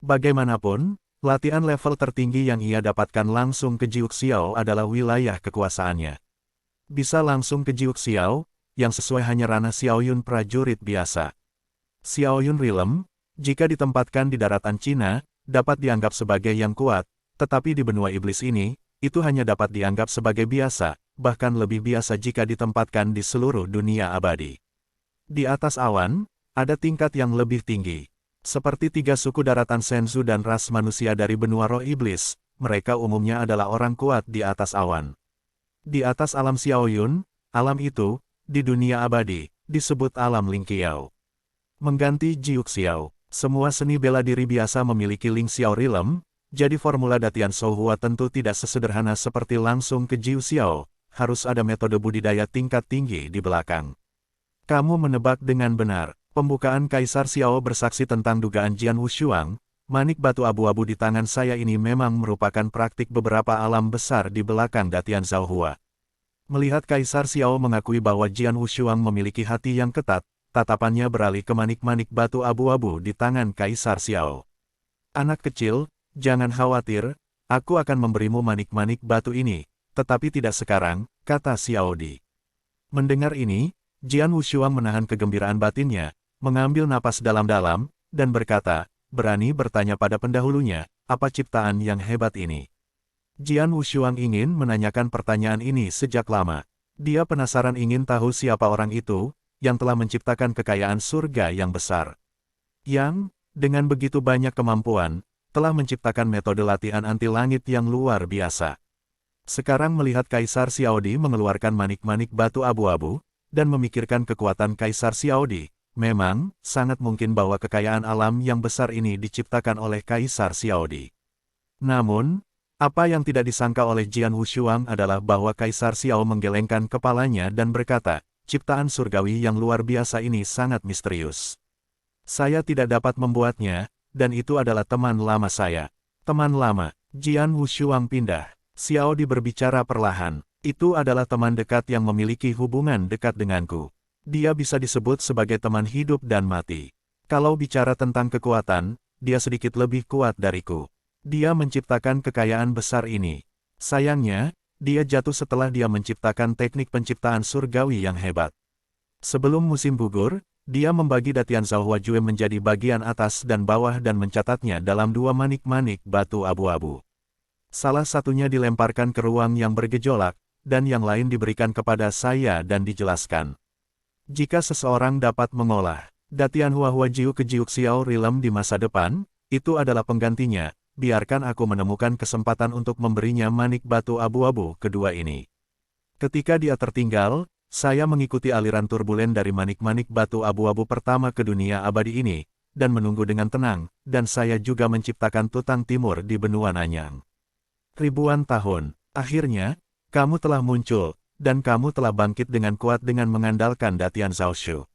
Bagaimanapun, latihan level tertinggi yang ia dapatkan langsung ke Jiuk Xiao adalah wilayah kekuasaannya. Bisa langsung ke Jiuk Xiao, yang sesuai hanya ranah Xiaoyun prajurit biasa. Xiaoyun Realm, jika ditempatkan di daratan Cina, dapat dianggap sebagai yang kuat, tetapi di benua iblis ini, itu hanya dapat dianggap sebagai biasa, bahkan lebih biasa jika ditempatkan di seluruh dunia abadi. Di atas awan, ada tingkat yang lebih tinggi. Seperti 3 suku daratan Senzu dan ras manusia dari benua roh iblis, mereka umumnya adalah orang kuat di atas awan. Di atas alam Xiaoyun, alam itu, di dunia abadi, disebut alam Ling Qiao. Mengganti Jiuk Xiao, semua seni bela diri biasa memiliki Ling Xiao Realm, jadi formula Datian Zhaohua tentu tidak sesederhana seperti langsung ke Jiu Xiao, harus ada metode budidaya tingkat tinggi di belakang. Kamu menebak dengan benar, pembukaan Kaisar Xiao bersaksi tentang dugaan Jianwu Shuang, manik batu abu-abu di tangan saya ini memang merupakan praktik beberapa alam besar di belakang Datian Zhaohua. Melihat Kaisar Xiao mengakui bahwa Jianwu Shuang memiliki hati yang ketat, tatapannya beralih ke manik-manik batu abu-abu di tangan Kaisar Xiao. Anak kecil, jangan khawatir, aku akan memberimu manik-manik batu ini, tetapi tidak sekarang, kata Xiao Di. Mendengar ini, Jianwu Shuang menahan kegembiraan batinnya, mengambil napas dalam-dalam, dan berkata, berani bertanya pada pendahulunya, apa ciptaan yang hebat ini? Jianwu Shuang ingin menanyakan pertanyaan ini sejak lama. Dia penasaran ingin tahu siapa orang itu, yang telah menciptakan kekayaan surga yang besar. Yang, dengan begitu banyak kemampuan, telah menciptakan metode latihan anti langit yang luar biasa. Sekarang melihat Kaisar Xiaodi mengeluarkan manik-manik batu abu-abu, dan memikirkan kekuatan Kaisar Xiaodi, memang, sangat mungkin bahwa kekayaan alam yang besar ini diciptakan oleh Kaisar Xiaodi. Namun, apa yang tidak disangka oleh Jianwu Shuang adalah bahwa Kaisar Xiao menggelengkan kepalanya dan berkata, ciptaan surgawi yang luar biasa ini sangat misterius. Saya tidak dapat membuatnya, dan itu adalah teman lama saya. Teman lama, Jianwu Shuang pindah. Xiao Di berbicara perlahan, itu adalah teman dekat yang memiliki hubungan dekat denganku. Dia bisa disebut sebagai teman hidup dan mati. Kalau bicara tentang kekuatan, dia sedikit lebih kuat dariku. Dia menciptakan kekayaan besar ini. Sayangnya, dia jatuh setelah dia menciptakan teknik penciptaan surgawi yang hebat. Sebelum musim gugur, dia membagi Datian Zhaohua Jue menjadi bagian atas dan bawah dan mencatatnya dalam 2 manik-manik batu abu-abu. Salah satunya dilemparkan ke ruang yang bergejolak, dan yang lain diberikan kepada saya dan dijelaskan. Jika seseorang dapat mengolah Datian Huahua Jiu ke Jiuk Xiao Realm di masa depan, itu adalah penggantinya. Biarkan aku menemukan kesempatan untuk memberinya manik batu abu-abu kedua ini. Ketika dia tertinggal, saya mengikuti aliran turbulen dari manik-manik batu abu-abu pertama ke dunia abadi ini, dan menunggu dengan tenang, dan saya juga menciptakan Tutang Timur di benua Nanyang. Ribuan tahun, akhirnya, kamu telah muncul, dan kamu telah bangkit dengan kuat dengan mengandalkan Datian Zhaoshu.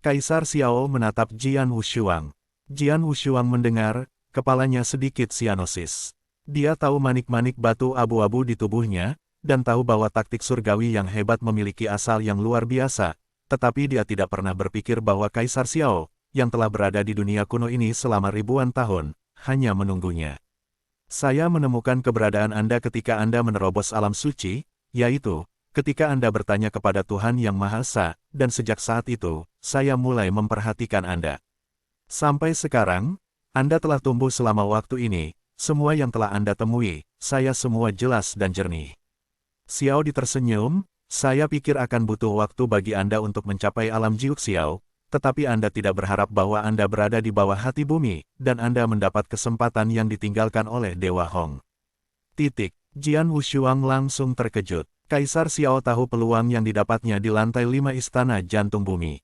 Kaisar Xiao menatap Jianwu Shuang. Jianwu Shuang mendengar, kepalanya sedikit sianosis. Dia tahu manik-manik batu abu-abu di tubuhnya, dan tahu bahwa taktik surgawi yang hebat memiliki asal yang luar biasa, tetapi dia tidak pernah berpikir bahwa Kaisar Xiao, yang telah berada di dunia kuno ini selama ribuan tahun, hanya menunggunya. Saya menemukan keberadaan Anda ketika Anda menerobos alam suci, yaitu, ketika Anda bertanya kepada Tuhan Yang Maha Esa, dan sejak saat itu, saya mulai memperhatikan Anda. Sampai sekarang, Anda telah tumbuh selama waktu ini, semua yang telah Anda temui, saya semua jelas dan jernih. Xiao Di tersenyum, saya pikir akan butuh waktu bagi Anda untuk mencapai alam Jiuk Xiao, tetapi Anda tidak berharap bahwa Anda berada di bawah hati bumi, dan Anda mendapat kesempatan yang ditinggalkan oleh Dewa Hong. Jianwu Shuang langsung terkejut. Kaisar Xiao tahu peluang yang didapatnya di lantai 5 istana jantung bumi.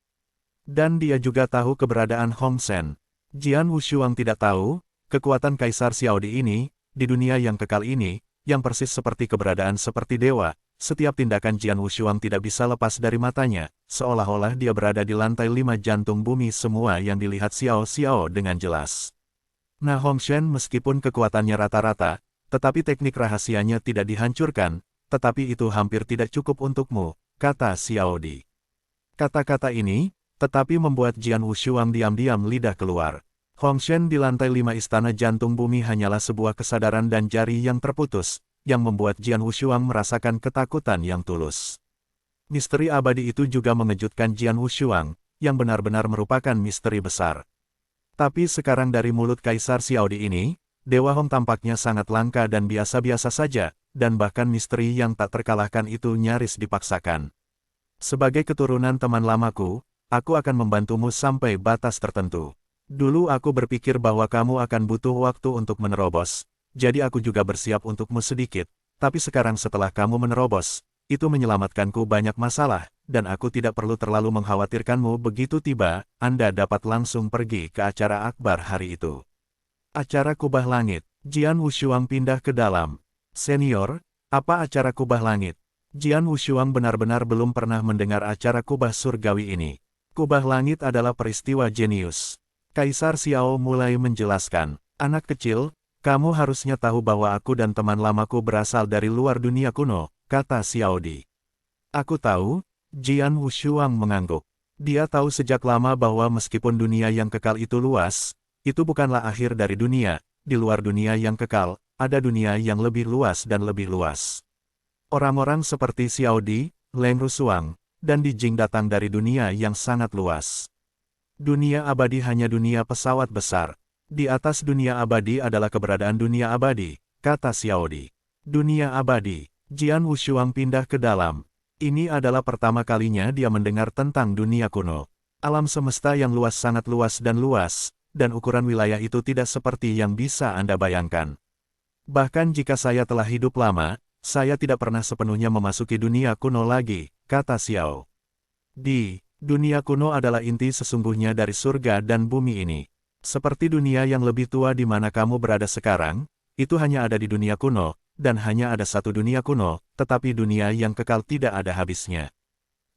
Dan dia juga tahu keberadaan Hong Sen. Jianwu Shuang tidak tahu, kekuatan Kaisar Xiaodi ini, di dunia yang kekal ini, yang persis seperti keberadaan seperti dewa, setiap tindakan Jian Wushuang tidak bisa lepas dari matanya, seolah-olah dia berada di lantai 5 jantung bumi semua yang dilihat Xiao Xiao dengan jelas. Nah Hongshen meskipun kekuatannya rata-rata, tetapi teknik rahasianya tidak dihancurkan, tetapi itu hampir tidak cukup untukmu, kata Xiaodi. Kata-kata ini, tetapi membuat Jian Wushuang diam-diam lidah keluar. Hongshen di lantai 5 istana jantung bumi hanyalah sebuah kesadaran dan jari yang terputus, yang membuat Jian Wushuang merasakan ketakutan yang tulus. Misteri abadi itu juga mengejutkan Jian Wushuang, yang benar-benar merupakan misteri besar. Tapi sekarang dari mulut Kaisar Xiaodi ini, Dewa Hong tampaknya sangat langka dan biasa-biasa saja, dan bahkan misteri yang tak terkalahkan itu nyaris dipaksakan. Sebagai keturunan teman lamaku, aku akan membantumu sampai batas tertentu. Dulu aku berpikir bahwa kamu akan butuh waktu untuk menerobos, jadi aku juga bersiap untukmu sedikit, tapi sekarang setelah kamu menerobos, itu menyelamatkanku banyak masalah, dan aku tidak perlu terlalu mengkhawatirkanmu begitu tiba, Anda dapat langsung pergi ke acara akbar hari itu. Acara kubah langit, Jian Wushuang pindah ke dalam. Senior, apa acara kubah langit? Jian Wushuang benar-benar belum pernah mendengar acara kubah surgawi ini. Kubah langit adalah peristiwa jenius. Kaisar Xiao mulai menjelaskan, anak kecil, kamu harusnya tahu bahwa aku dan teman lamaku berasal dari luar dunia kuno, kata Xiaodi. Aku tahu, Jian Wushuang mengangguk. Dia tahu sejak lama bahwa meskipun dunia yang kekal itu luas, itu bukanlah akhir dari dunia, di luar dunia yang kekal, ada dunia yang lebih luas dan lebih luas. Orang-orang seperti Xiaodi, Leng Rusuang, dan Di Jing datang dari dunia yang sangat luas. Dunia abadi hanya dunia pesawat besar. Di atas dunia abadi adalah keberadaan dunia abadi, kata Xiaodi. Dunia abadi, Jian Wushuang pindah ke dalam. Ini adalah pertama kalinya dia mendengar tentang dunia kuno. Alam semesta yang luas sangat luas, dan ukuran wilayah itu tidak seperti yang bisa Anda bayangkan. Bahkan jika saya telah hidup lama, saya tidak pernah sepenuhnya memasuki dunia kuno lagi, kata Xiao. Dunia kuno adalah inti sesungguhnya dari surga dan bumi ini. Seperti dunia yang lebih tua di mana kamu berada sekarang, itu hanya ada di dunia kuno, dan hanya ada satu dunia kuno, tetapi dunia yang kekal tidak ada habisnya.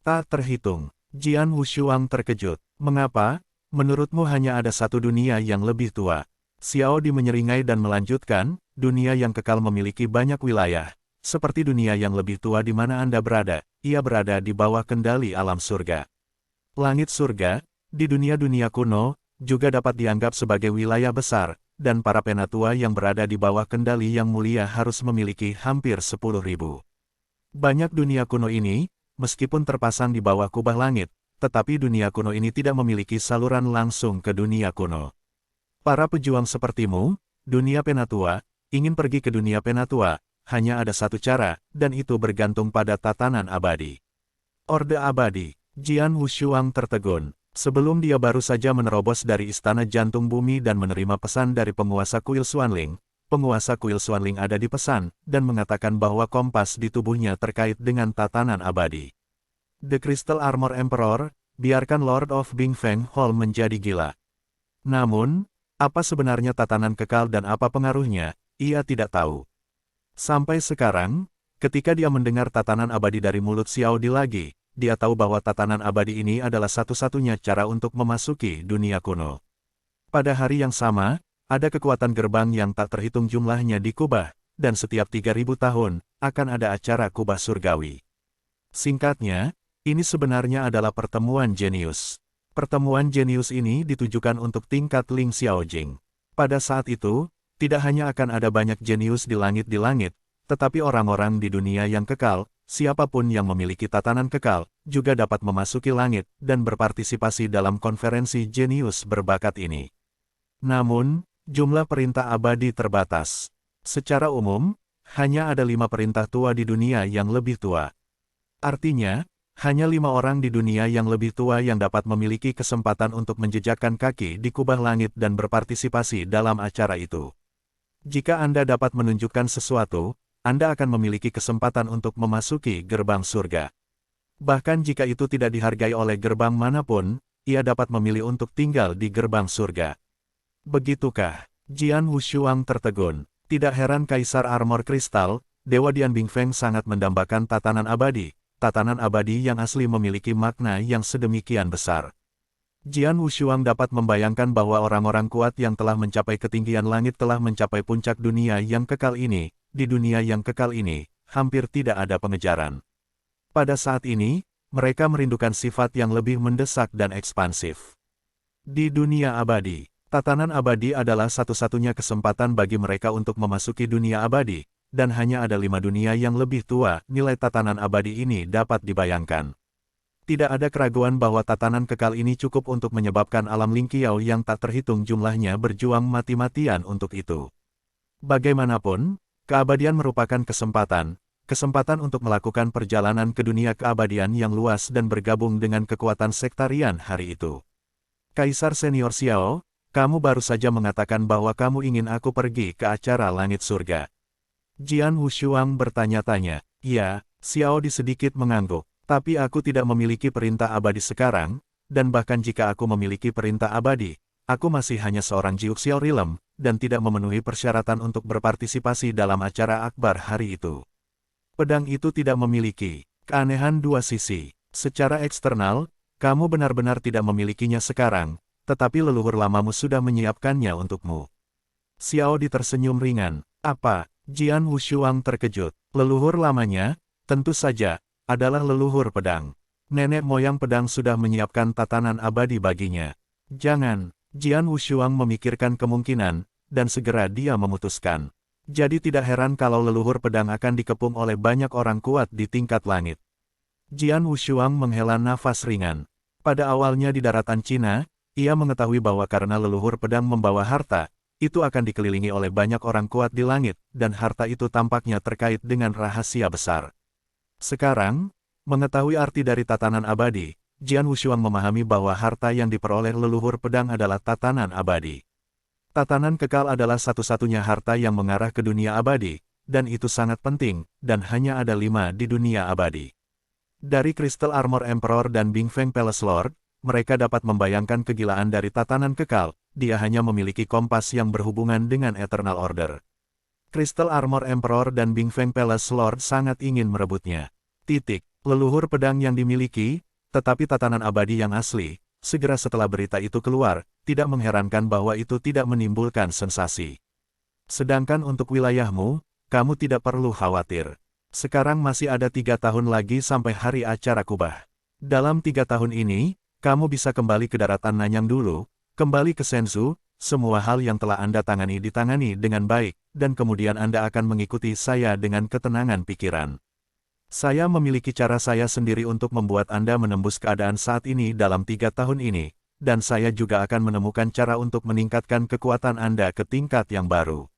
Tak terhitung, Jian Wushuang terkejut. Mengapa? Menurutmu hanya ada satu dunia yang lebih tua? Xiaodi menyeringai dan melanjutkan, dunia yang kekal memiliki banyak wilayah. Seperti dunia yang lebih tua di mana Anda berada, ia berada di bawah kendali alam surga. Langit surga, di dunia-dunia kuno, juga dapat dianggap sebagai wilayah besar, dan para penatua yang berada di bawah kendali yang mulia harus memiliki hampir 10.000. Banyak dunia kuno ini, meskipun terpasang di bawah kubah langit, tetapi dunia kuno ini tidak memiliki saluran langsung ke dunia kuno. Para pejuang sepertimu, dunia penatua, ingin pergi ke dunia penatua, hanya ada satu cara, dan itu bergantung pada tatanan abadi. Orde abadi. Jian Wushuang tertegun. Sebelum dia baru saja menerobos dari istana jantung bumi dan menerima pesan dari penguasa kuil Xuanling, penguasa kuil Xuanling ada di pesan, dan mengatakan bahwa kompas di tubuhnya terkait dengan tatanan abadi. The Crystal Armor Emperor, biarkan Lord of Bingfeng Hall menjadi gila. Namun, apa sebenarnya tatanan kekal dan apa pengaruhnya, ia tidak tahu. Sampai sekarang, ketika dia mendengar tatanan abadi dari mulut Xiaodi lagi, dia tahu bahwa tatanan abadi ini adalah satu-satunya cara untuk memasuki dunia kuno. Pada hari yang sama, ada kekuatan gerbang yang tak terhitung jumlahnya di Kubah, dan setiap 3.000 tahun, akan ada acara Kubah surgawi. Singkatnya, ini sebenarnya adalah pertemuan jenius. Pertemuan jenius ini ditujukan untuk tingkat Ling Xiaojing. Pada saat itu, tidak hanya akan ada banyak jenius di langit, tetapi orang-orang di dunia yang kekal, siapapun yang memiliki tatanan kekal, juga dapat memasuki langit dan berpartisipasi dalam konferensi jenius berbakat ini. Namun, jumlah perintah abadi terbatas. Secara umum, hanya ada 5 perintah tua di dunia yang lebih tua. Artinya, hanya 5 orang di dunia yang lebih tua yang dapat memiliki kesempatan untuk menjejakkan kaki di kubah langit dan berpartisipasi dalam acara itu. Jika Anda dapat menunjukkan sesuatu, Anda akan memiliki kesempatan untuk memasuki gerbang surga. Bahkan jika itu tidak dihargai oleh gerbang manapun, ia dapat memilih untuk tinggal di gerbang surga. Begitukah? Jian Wushuang tertegun. Tidak heran Kaisar Armor Kristal, Dewa Dian Bingfeng sangat mendambakan tatanan abadi. Tatanan abadi yang asli memiliki makna yang sedemikian besar. Jian Wushuang dapat membayangkan bahwa orang-orang kuat yang telah mencapai ketinggian langit telah mencapai puncak dunia yang kekal ini. Di dunia yang kekal ini, hampir tidak ada pengejaran. Pada saat ini, mereka merindukan sifat yang lebih mendesak dan ekspansif. Di dunia abadi, tatanan abadi adalah satu-satunya kesempatan bagi mereka untuk memasuki dunia abadi. Dan hanya ada 5 dunia yang lebih tua, nilai tatanan abadi ini dapat dibayangkan. Tidak ada keraguan bahwa tatanan kekal ini cukup untuk menyebabkan alam Lingqiao yang tak terhitung jumlahnya berjuang mati-matian untuk itu. Bagaimanapun, keabadian merupakan kesempatan untuk melakukan perjalanan ke dunia keabadian yang luas dan bergabung dengan kekuatan sektarian hari itu. Kaisar Senior Xiao, kamu baru saja mengatakan bahwa kamu ingin aku pergi ke acara langit surga. Jian Wushuang bertanya-tanya. Ya, Xiao Di sedikit mengangguk. Tapi aku tidak memiliki perintah abadi sekarang, dan bahkan jika aku memiliki perintah abadi, aku masih hanya seorang Jiu Xiao Rilem, dan tidak memenuhi persyaratan untuk berpartisipasi dalam acara akbar hari itu. Pedang itu tidak memiliki keanehan dua sisi. Secara eksternal, kamu benar-benar tidak memilikinya sekarang, tetapi leluhur lamamu sudah menyiapkannya untukmu. Xiao Di tersenyum ringan. Apa? Jian Wushuang terkejut. Leluhur lamanya, tentu saja, adalah leluhur pedang. Nenek moyang pedang sudah menyiapkan tatanan abadi baginya. Jangan. Jian Wushuang memikirkan kemungkinan, dan segera dia memutuskan. Jadi tidak heran kalau leluhur pedang akan dikepung oleh banyak orang kuat di tingkat langit. Jian Wushuang menghela nafas ringan. Pada awalnya di daratan Cina, ia mengetahui bahwa karena leluhur pedang membawa harta, itu akan dikelilingi oleh banyak orang kuat di langit, dan harta itu tampaknya terkait dengan rahasia besar. Sekarang, mengetahui arti dari tatanan abadi, Jian Wushuang memahami bahwa harta yang diperoleh leluhur pedang adalah tatanan abadi. Tatanan kekal adalah satu-satunya harta yang mengarah ke dunia abadi, dan itu sangat penting, dan hanya ada 5 di dunia abadi. Dari Crystal Armor Emperor dan Bingfeng Palace Lord, mereka dapat membayangkan kegilaan dari tatanan kekal. Dia hanya memiliki kompas yang berhubungan dengan Eternal Order. Crystal Armor Emperor dan Bingfeng Palace Lord sangat ingin merebutnya. Leluhur pedang yang dimiliki, tetapi tatanan abadi yang asli, segera setelah berita itu keluar, tidak mengherankan bahwa itu tidak menimbulkan sensasi. Sedangkan untuk wilayahmu, kamu tidak perlu khawatir. Sekarang masih ada 3 tahun lagi sampai hari acara kubah. Dalam 3 tahun ini, kamu bisa kembali ke daratan Nanyang dulu, kembali ke Shenzhou, semua hal yang telah Anda ditangani dengan baik, dan kemudian Anda akan mengikuti saya dengan ketenangan pikiran. Saya memiliki cara saya sendiri untuk membuat Anda menembus keadaan saat ini dalam 3 tahun ini, dan saya juga akan menemukan cara untuk meningkatkan kekuatan Anda ke tingkat yang baru.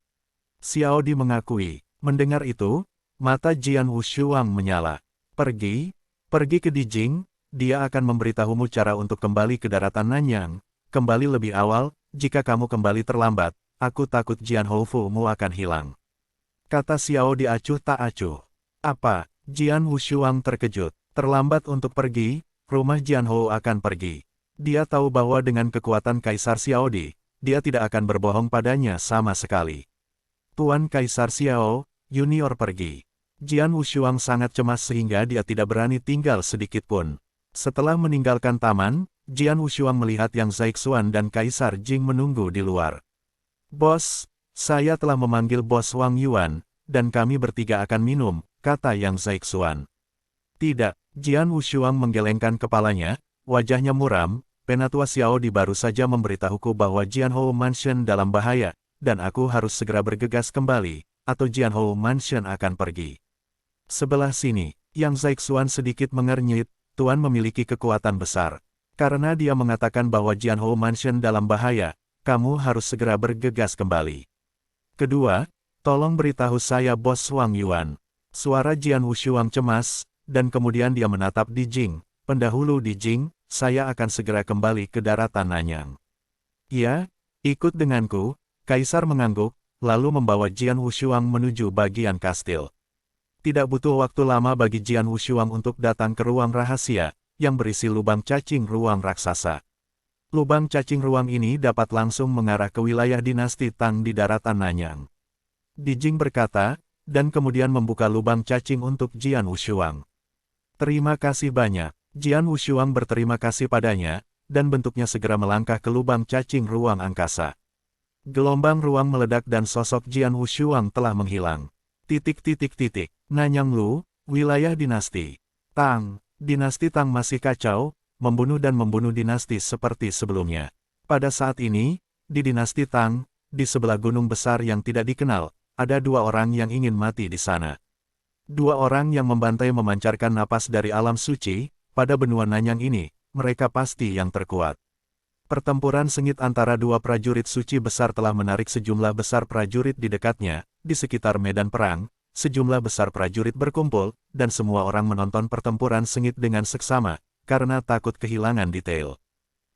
Xiao Di mengakui. Mendengar itu, mata Jian Wushuang menyala. Pergi ke Dijing, dia akan memberitahumu cara untuk kembali ke daratan Nanyang. Kembali lebih awal, jika kamu kembali terlambat, aku takut Jian Houfu-mu akan hilang. Kata Xiao Di acuh tak acuh. Apa? Jian Wushuang terkejut. Terlambat untuk pergi, rumah Jian Hou akan pergi. Dia tahu bahwa dengan kekuatan Kaisar Xiao Di, dia tidak akan berbohong padanya sama sekali. Tuan Kaisar Xiao, Junior pergi. Jian Wushuang sangat cemas sehingga dia tidak berani tinggal sedikit pun. Setelah meninggalkan taman, Jian Wushuang melihat Yang Zaixuan dan Kaisar Jing menunggu di luar. Bos, saya telah memanggil Bos Wang Yuan, dan kami bertiga akan minum, kata Yang Zaixuan. Tidak, Jian Wushuang menggelengkan kepalanya, wajahnya muram. Penatua Xiao Di baru saja memberitahuku bahwa Jian Hou Mansion dalam bahaya, dan aku harus segera bergegas kembali, atau Jian Hou Mansion akan pergi. Sebelah sini, Yang Zaixuan sedikit mengernyit. Tuan memiliki kekuatan besar. Karena dia mengatakan bahwa Jian Hou Mansion dalam bahaya, kamu harus segera bergegas kembali. Kedua, tolong beritahu saya Bos Wang Yuan. Suara Jian Wushuang cemas, dan kemudian dia menatap Dijing. Pendahulu Dijing, saya akan segera kembali ke daratan Nanyang. Ya, ikut denganku. Kaisar mengangguk, lalu membawa Jian Wushuang menuju bagian kastil. Tidak butuh waktu lama bagi Jian Wushuang untuk datang ke ruang rahasia, yang berisi lubang cacing ruang raksasa. Lubang cacing ruang ini dapat langsung mengarah ke wilayah dinasti Tang di daratan Nanyang. Di Jing berkata, dan kemudian membuka lubang cacing untuk Jian Wushuang. Terima kasih banyak. Jian Wushuang berterima kasih padanya, dan bentuknya segera melangkah ke lubang cacing ruang angkasa. Gelombang ruang meledak dan sosok Jian Wushuang telah menghilang. Nanyang Lu, wilayah dinasti Tang. Dinasti Tang masih kacau, membunuh dan membunuh dinasti seperti sebelumnya. Pada saat ini, di dinasti Tang, di sebelah gunung besar yang tidak dikenal, ada dua orang yang ingin mati di sana. Dua orang yang membantai memancarkan napas dari alam suci, pada benua Nanyang ini, mereka pasti yang terkuat. Pertempuran sengit antara dua prajurit suci besar telah menarik sejumlah besar prajurit di dekatnya, di sekitar medan perang. Sejumlah besar prajurit berkumpul, dan semua orang menonton pertempuran sengit dengan seksama, karena takut kehilangan detail.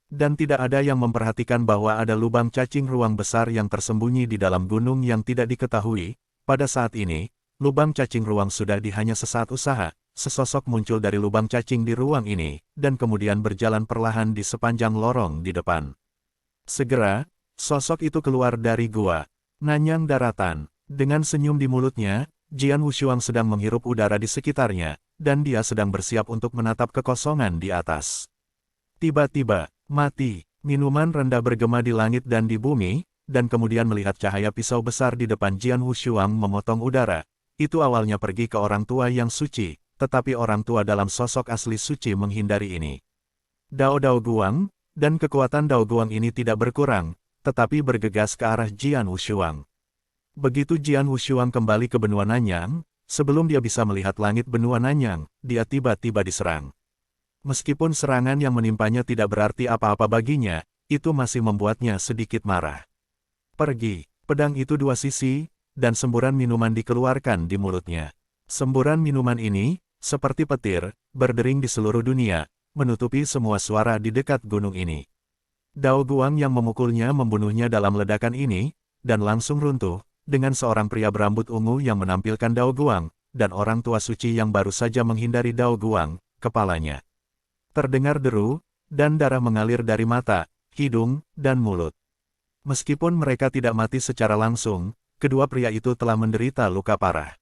Dan tidak ada yang memperhatikan bahwa ada lubang cacing ruang besar yang tersembunyi di dalam gunung yang tidak diketahui. Pada saat ini, lubang cacing ruang sudah di hanya sesaat usaha, sesosok muncul dari lubang cacing di ruang ini, dan kemudian berjalan perlahan di sepanjang lorong di depan. Segera, sosok itu keluar dari gua Nanyang daratan. Dengan senyum di mulutnya, Jian Wushuang sedang menghirup udara di sekitarnya, dan dia sedang bersiap untuk menatap kekosongan di atas. Tiba-tiba, mati, minuman rendah bergema di langit dan di bumi, dan kemudian melihat cahaya pisau besar di depan Jian Wushuang memotong udara. Itu awalnya pergi ke orang tua yang suci, tetapi orang tua dalam sosok asli suci menghindari ini. Dao Guang, dan kekuatan Dao Guang ini tidak berkurang, tetapi bergegas ke arah Jian Wushuang. Begitu Jian Wushuang kembali ke benua Nanyang, sebelum dia bisa melihat langit benua Nanyang, dia tiba-tiba diserang. Meskipun serangan yang menimpanya tidak berarti apa-apa baginya, itu masih membuatnya sedikit marah. Pergi, pedang itu dua sisi, dan semburan minuman dikeluarkan di mulutnya. Semburan minuman ini, seperti petir, berdering di seluruh dunia, menutupi semua suara di dekat gunung ini. Dao Guang yang memukulnya membunuhnya dalam ledakan ini, dan langsung runtuh, dengan seorang pria berambut ungu yang menampilkan Dao Guang, dan orang tua suci yang baru saja menghindari Dao Guang, kepalanya. Terdengar deru, dan darah mengalir dari mata, hidung, dan mulut. Meskipun mereka tidak mati secara langsung, kedua pria itu telah menderita luka parah.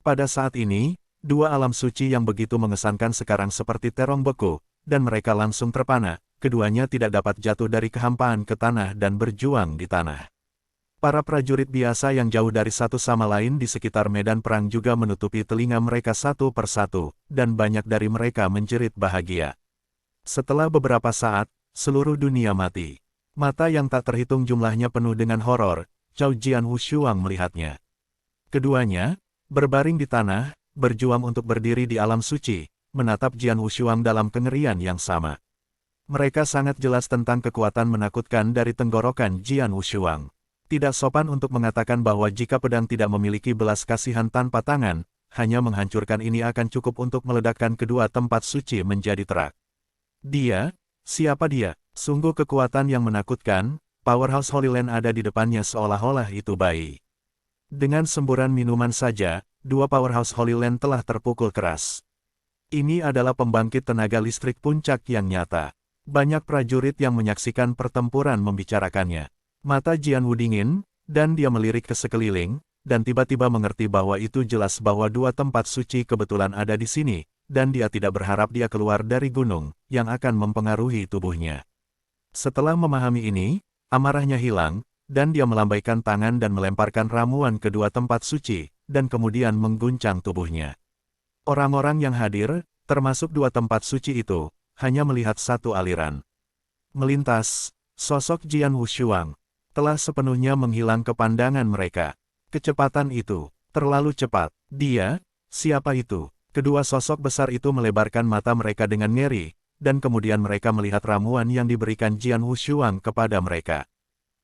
Pada saat ini, dua alam suci yang begitu mengesankan sekarang seperti terong beku, dan mereka langsung terpana, keduanya tidak dapat jatuh dari kehampaan ke tanah dan berjuang di tanah. Para prajurit biasa yang jauh dari satu sama lain di sekitar medan perang juga menutupi telinga mereka satu persatu, dan banyak dari mereka menjerit bahagia. Setelah beberapa saat, seluruh dunia mati. Mata yang tak terhitung jumlahnya penuh dengan horor, Cao Jian Wushuang melihatnya. Keduanya, berbaring di tanah, berjuang untuk berdiri di alam suci, menatap Jian Wushuang dalam kengerian yang sama. Mereka sangat jelas tentang kekuatan menakutkan dari tenggorokan Jian Wushuang. Tidak sopan untuk mengatakan bahwa jika pedang tidak memiliki belas kasihan tanpa tangan, hanya menghancurkan ini akan cukup untuk meledakkan kedua tempat suci menjadi terak. Dia, siapa dia? Sungguh kekuatan yang menakutkan, Powerhouse Holy Land ada di depannya seolah-olah itu bayi. Dengan semburan minuman saja, dua Powerhouse Holy Land telah terpukul keras. Ini adalah pembangkit tenaga listrik puncak yang nyata. Banyak prajurit yang menyaksikan pertempuran membicarakannya. Mata Jian Wu dingin, dan dia melirik ke sekeliling, dan tiba-tiba mengerti bahwa itu jelas bahwa dua tempat suci kebetulan ada di sini, dan dia tidak berharap dia keluar dari gunung, yang akan mempengaruhi tubuhnya. Setelah memahami ini, amarahnya hilang, dan dia melambaikan tangan dan melemparkan ramuan ke dua tempat suci, dan kemudian mengguncang tubuhnya. Orang-orang yang hadir, termasuk dua tempat suci itu, hanya melihat satu aliran. Melintas, sosok Jian Wushuang telah sepenuhnya menghilang ke pandangan mereka. Kecepatan itu, terlalu cepat. Dia, siapa itu? Kedua sosok besar itu melebarkan mata mereka dengan ngeri, dan kemudian mereka melihat ramuan yang diberikan Jian Wushuang kepada mereka.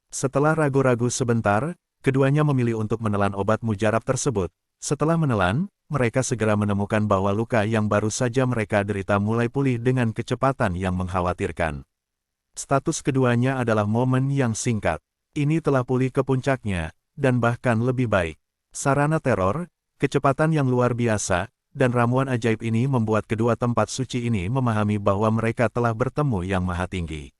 Setelah ragu-ragu sebentar, keduanya memilih untuk menelan obat mujarab tersebut. Setelah menelan, mereka segera menemukan bahwa luka yang baru saja mereka derita mulai pulih dengan kecepatan yang mengkhawatirkan. Status keduanya adalah momen yang singkat. Ini telah pulih ke puncaknya, dan bahkan lebih baik. Sarana teror, kecepatan yang luar biasa, dan ramuan ajaib ini membuat kedua tempat suci ini memahami bahwa mereka telah bertemu Yang Maha Tinggi.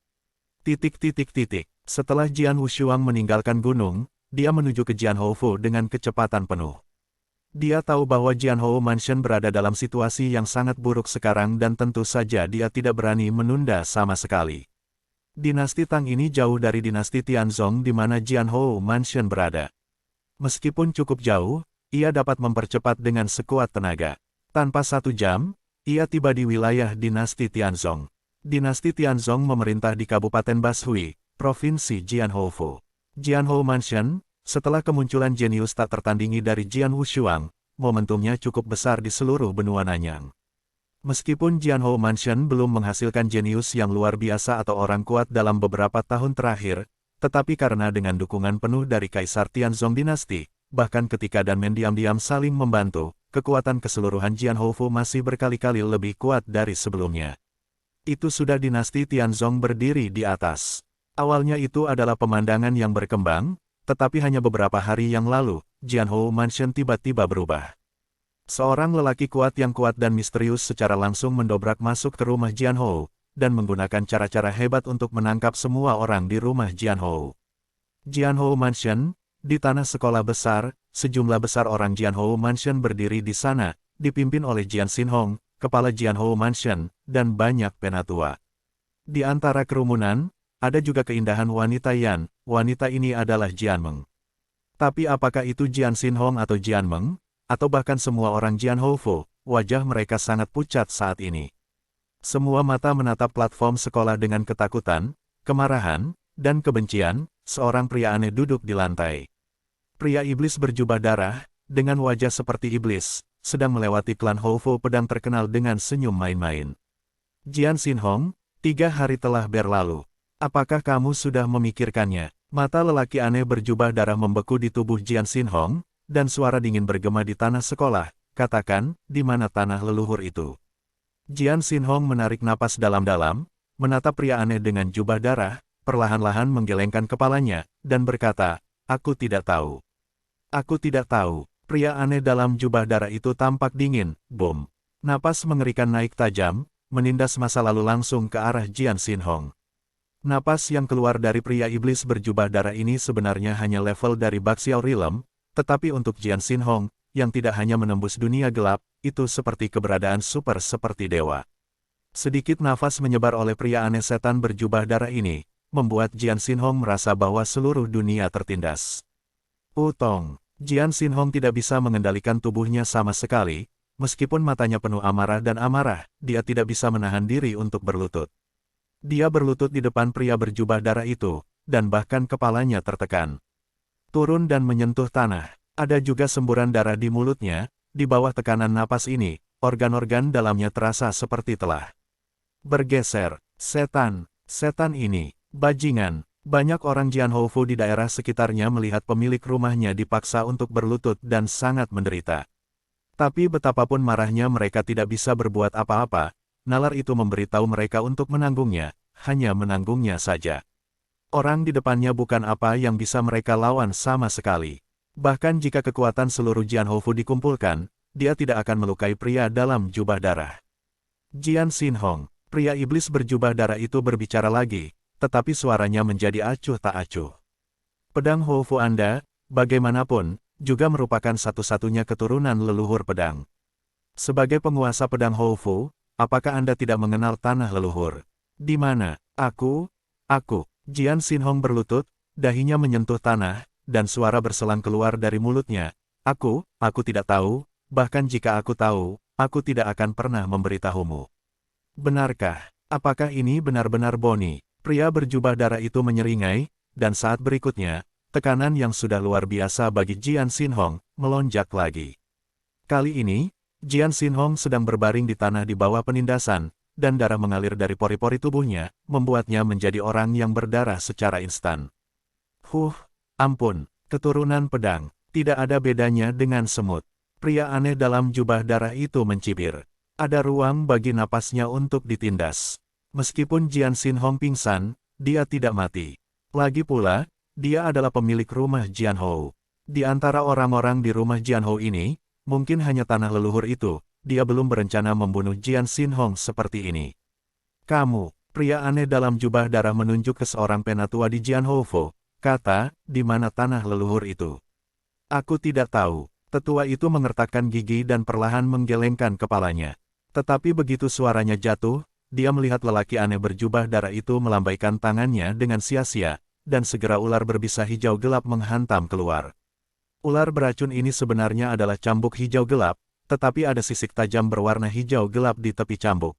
Setelah Jian Wushuang meninggalkan gunung, dia menuju ke Jianhoufu dengan kecepatan penuh. Dia tahu bahwa Jianhou Mansion berada dalam situasi yang sangat buruk sekarang dan tentu saja dia tidak berani menunda sama sekali. Dinasti Tang ini jauh dari dinasti Tianzong di mana Jianhou Mansion berada. Meskipun cukup jauh, ia dapat mempercepat dengan sekuat tenaga. Tanpa 1 jam, ia tiba di wilayah dinasti Tianzong. Dinasti Tianzong memerintah di Kabupaten Bashui, Provinsi Jianhoufu. Jianhou Mansion, setelah kemunculan jenius tak tertandingi dari Jian Wushuang, momentumnya cukup besar di seluruh benua Nanyang. Meskipun Jianhou Mansion belum menghasilkan jenius yang luar biasa atau orang kuat dalam beberapa tahun terakhir, tetapi karena dengan dukungan penuh dari Kaisar Tianzong dinasti, bahkan ketika Danmen diam-diam saling membantu, kekuatan keseluruhan Jianhoufu masih berkali-kali lebih kuat dari sebelumnya. Itu sudah dinasti Tianzong berdiri di atas. Awalnya itu adalah pemandangan yang berkembang, tetapi hanya beberapa hari yang lalu, Jianhou Mansion tiba-tiba berubah. Seorang lelaki kuat dan misterius secara langsung mendobrak masuk ke rumah Jianhou, dan menggunakan cara-cara hebat untuk menangkap semua orang di rumah Jianhou. Jianhou Mansion, di tanah sekolah besar, sejumlah besar orang Jianhou Mansion berdiri di sana, dipimpin oleh Jian Xinhong, kepala Jianhou Mansion, dan banyak penatua. Di antara kerumunan, ada juga keindahan wanita Yan, wanita ini adalah Jian Meng. Tapi apakah itu Jian Xinhong atau Jian Meng, atau bahkan semua orang Jianhoufu, wajah mereka sangat pucat saat ini. Semua mata menatap platform sekolah dengan ketakutan, kemarahan, dan kebencian. Seorang pria aneh duduk di lantai. Pria iblis berjubah darah, dengan wajah seperti iblis, sedang melewati klan Houfu pedang terkenal dengan senyum main-main. Jian Xinhong, 3 hari telah berlalu. Apakah kamu sudah memikirkannya? Mata lelaki aneh berjubah darah membeku di tubuh Jian Xinhong, dan suara dingin bergema di tanah sekolah. Katakan, di mana tanah leluhur itu? Jian Xinhong menarik napas dalam-dalam, menatap pria aneh dengan jubah darah, perlahan-lahan menggelengkan kepalanya, dan berkata, aku tidak tahu. Aku tidak tahu. Pria aneh dalam jubah darah itu tampak dingin, bom. Napas mengerikan naik tajam, menindas masa lalu langsung ke arah Jian Xinhong. Napas yang keluar dari pria iblis berjubah darah ini sebenarnya hanya level dari Baxiao Realm, tetapi untuk Jian Xinhong, yang tidak hanya menembus dunia gelap, itu seperti keberadaan super seperti dewa. Sedikit nafas menyebar oleh pria aneh setan berjubah darah ini, membuat Jian Xinhong merasa bahwa seluruh dunia tertindas. Utong, Jian Xinhong tidak bisa mengendalikan tubuhnya sama sekali, meskipun matanya penuh amarah dan amarah, dia tidak bisa menahan diri untuk berlutut. Dia berlutut di depan pria berjubah darah itu, dan bahkan kepalanya tertekan. Turun dan menyentuh tanah. Ada juga semburan darah di mulutnya. Di bawah tekanan napas ini, organ-organ dalamnya terasa seperti telah bergeser. Setan ini, bajingan. Banyak orang Jianhoufu di daerah sekitarnya melihat pemilik rumahnya dipaksa untuk berlutut dan sangat menderita. Tapi betapapun marahnya mereka tidak bisa berbuat apa-apa. Nalar itu memberitahu mereka untuk menanggungnya, hanya menanggungnya saja. Orang di depannya bukan apa yang bisa mereka lawan sama sekali. Bahkan jika kekuatan seluruh Jianhoufu dikumpulkan, dia tidak akan melukai pria dalam jubah darah. Jian Xinhong, pria iblis berjubah darah itu berbicara lagi, tetapi suaranya menjadi acuh tak acuh. Pedang Houfu Anda, bagaimanapun, juga merupakan satu-satunya keturunan leluhur pedang. Sebagai penguasa pedang Houfu, apakah Anda tidak mengenal tanah leluhur? Di mana? Aku. Jian Xinhong berlutut, dahinya menyentuh tanah, dan suara berselang keluar dari mulutnya. Aku tidak tahu, bahkan jika aku tahu, aku tidak akan pernah memberitahumu. Benarkah? Apakah ini benar-benar Boni? Pria berjubah darah itu menyeringai, dan saat berikutnya, tekanan yang sudah luar biasa bagi Jian Xinhong, melonjak lagi. Kali ini, Jian Xinhong sedang berbaring di tanah di bawah penindasan, dan darah mengalir dari pori-pori tubuhnya, membuatnya menjadi orang yang berdarah secara instan. Ampun, keturunan pedang, tidak ada bedanya dengan semut. Pria aneh dalam jubah darah itu mencibir. Ada ruang bagi napasnya untuk ditindas. Meskipun Jian Xinhong pingsan, dia tidak mati. Lagi pula, dia adalah pemilik rumah Jianhou. Di antara orang-orang di rumah Jianhou ini, mungkin hanya tanah leluhur itu, dia belum berencana membunuh Jian Xinhong seperti ini. Kamu, Pria aneh dalam jubah darah menunjuk ke seorang penatua di Jianhoufo, kata, di mana tanah leluhur itu. Aku tidak tahu. Tetua itu mengertakkan gigi dan perlahan menggelengkan kepalanya. Tetapi begitu suaranya jatuh, dia melihat lelaki aneh berjubah darah itu melambaikan tangannya dengan sia-sia, dan segera ular berbisa hijau gelap menghantam keluar. Ular beracun ini sebenarnya adalah cambuk hijau gelap, tetapi ada sisik tajam berwarna hijau gelap di tepi cambuk.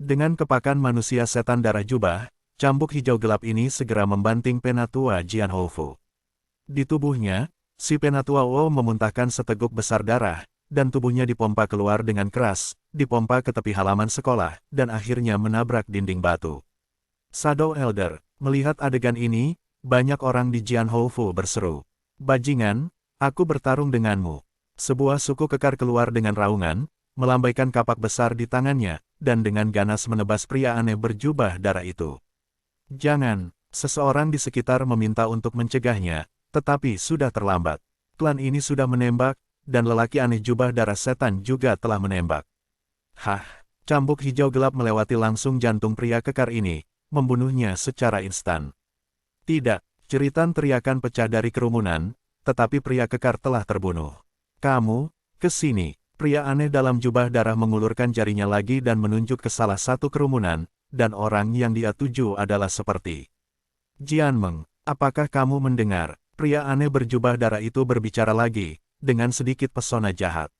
Dengan kepakan manusia setan darah jubah, cambuk hijau gelap ini segera membanting penatua Jianhoufo. Di tubuhnya, si penatua Wo memuntahkan seteguk besar darah, dan tubuhnya dipompa keluar dengan keras, dipompa ke tepi halaman sekolah, dan akhirnya menabrak dinding batu. Shadow Elder, melihat adegan ini, banyak orang di Jianhoufo berseru. Bajingan, aku bertarung denganmu. Sebuah suku kekar keluar dengan raungan, melambaikan kapak besar di tangannya, dan dengan ganas menebas pria aneh berjubah darah itu. Jangan, seseorang di sekitar meminta untuk mencegahnya, tetapi sudah terlambat. Klan ini sudah menembak, dan lelaki aneh jubah darah setan juga telah menembak. Hah, cambuk hijau gelap melewati langsung jantung pria kekar ini, membunuhnya secara instan. Tidak, jeritan teriakan pecah dari kerumunan, tetapi pria kekar telah terbunuh. Kamu, ke sini. Pria aneh dalam jubah darah mengulurkan jarinya lagi dan menunjuk ke salah satu kerumunan, dan orang yang dia tuju adalah seperti Jianmeng. Apakah kamu mendengar? Pria aneh berjubah darah itu berbicara lagi, dengan sedikit pesona jahat.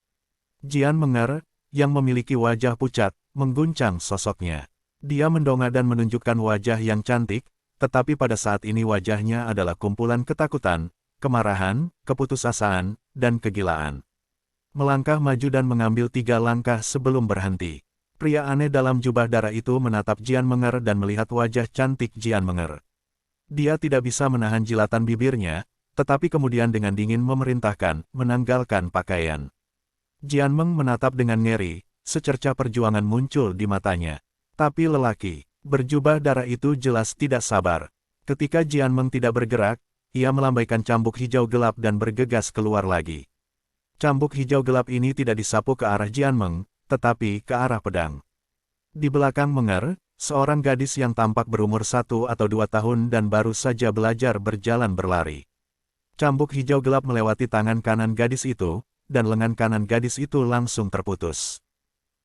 Jianmenger, yang memiliki wajah pucat, mengguncang sosoknya. Dia mendongak dan menunjukkan wajah yang cantik, tetapi pada saat ini wajahnya adalah kumpulan ketakutan, kemarahan, keputusasaan, dan kegilaan. Melangkah maju dan mengambil 3 langkah sebelum berhenti. Pria aneh dalam jubah darah itu menatap Jianmenger dan melihat wajah cantik Jianmenger. Dia tidak bisa menahan jilatan bibirnya, tetapi kemudian dengan dingin memerintahkan, menanggalkan pakaian. Jianmeng menatap dengan ngeri, secercah perjuangan muncul di matanya. Tapi lelaki berjubah darah itu jelas tidak sabar. Ketika Jianmeng tidak bergerak, ia melambaikan cambuk hijau gelap dan bergegas keluar lagi. Cambuk hijau gelap ini tidak disapu ke arah Jianmeng, tetapi ke arah pedang. Di belakang Menger, seorang gadis yang tampak berumur 1 atau 2 tahun dan baru saja belajar berjalan berlari. Cambuk hijau gelap melewati tangan kanan gadis itu, dan lengan kanan gadis itu langsung terputus.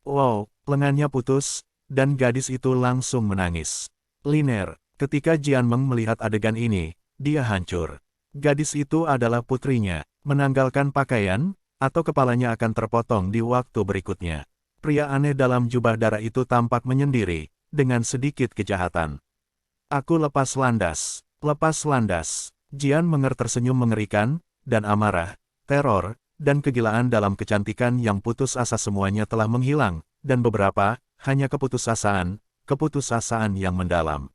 Wow, lengannya putus, dan gadis itu langsung menangis. Liner, ketika Jianmeng melihat adegan ini, dia hancur. Gadis itu adalah putrinya, menanggalkan pakaian, atau kepalanya akan terpotong di waktu berikutnya. Pria aneh dalam jubah darah itu tampak menyendiri, dengan sedikit kejahatan. Aku lepas landas. Lepas landas. Jianmenger tersenyum mengerikan, dan amarah, teror, dan kegilaan dalam kecantikan yang putus asa semuanya telah menghilang, dan beberapa, hanya keputusasaan yang mendalam.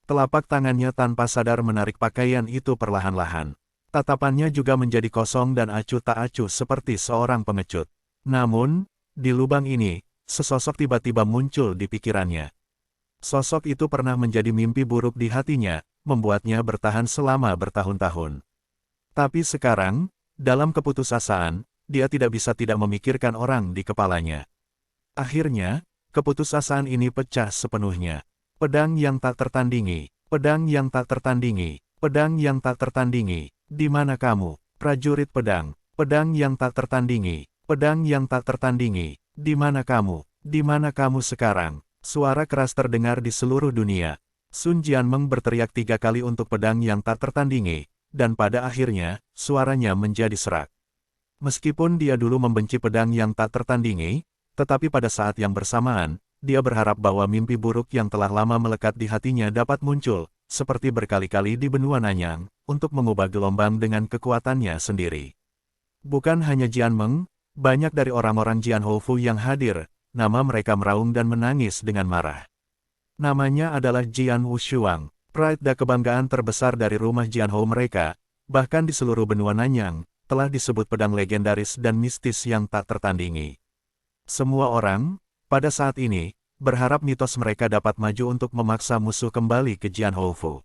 Telapak tangannya tanpa sadar menarik pakaian itu perlahan-lahan. Tatapannya juga menjadi kosong dan acuh tak acuh seperti seorang pengecut. Namun, di lubang ini, sesosok tiba-tiba muncul di pikirannya. Sosok itu pernah menjadi mimpi buruk di hatinya, membuatnya bertahan selama bertahun-tahun. Tapi sekarang, dalam keputusasaan, dia tidak bisa tidak memikirkan orang di kepalanya. Akhirnya, keputusasaan ini pecah sepenuhnya. Pedang yang tak tertandingi, pedang yang tak tertandingi, pedang yang tak tertandingi. Di mana kamu, prajurit pedang, pedang yang tak tertandingi, pedang yang tak tertandingi, di mana kamu sekarang? Suara keras terdengar di seluruh dunia. Sun Jianmeng berteriak 3 kali untuk pedang yang tak tertandingi, dan pada akhirnya, suaranya menjadi serak. Meskipun dia dulu membenci pedang yang tak tertandingi, tetapi pada saat yang bersamaan, dia berharap bahwa mimpi buruk yang telah lama melekat di hatinya dapat muncul, seperti berkali-kali di benua Nanyang, untuk mengubah gelombang dengan kekuatannya sendiri. Bukan hanya Jianmeng, banyak dari orang-orang Jianhoufo yang hadir, nama mereka meraung dan menangis dengan marah. Namanya adalah Jian Wushuang, pride dan kebanggaan terbesar dari rumah Jianhou mereka, bahkan di seluruh benua Nanyang, telah disebut pedang legendaris dan mistis yang tak tertandingi. Semua orang, pada saat ini, berharap mitos mereka dapat maju untuk memaksa musuh kembali ke Jianhoufo.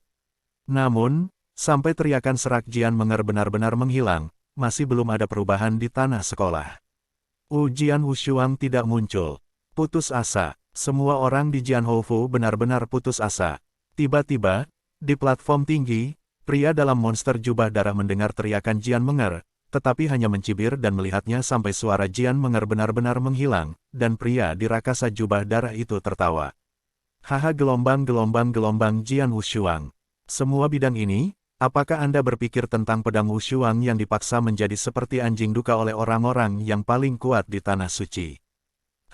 Namun, sampai teriakan serak Jianmenger benar-benar menghilang, masih belum ada perubahan di tanah sekolah. Jian Wushuang tidak muncul. Putus asa. Semua orang di Jianhoufu benar-benar putus asa. Tiba-tiba, di platform tinggi, pria dalam monster jubah darah mendengar teriakan Jian Menger, tetapi hanya mencibir dan melihatnya sampai suara Jian Menger benar-benar menghilang, dan pria di rakasa jubah darah itu tertawa. Haha, gelombang Jian Wushuang. Semua bidang ini, apakah Anda berpikir tentang pedang Wushuang yang dipaksa menjadi seperti anjing duka oleh orang-orang yang paling kuat di Tanah Suci?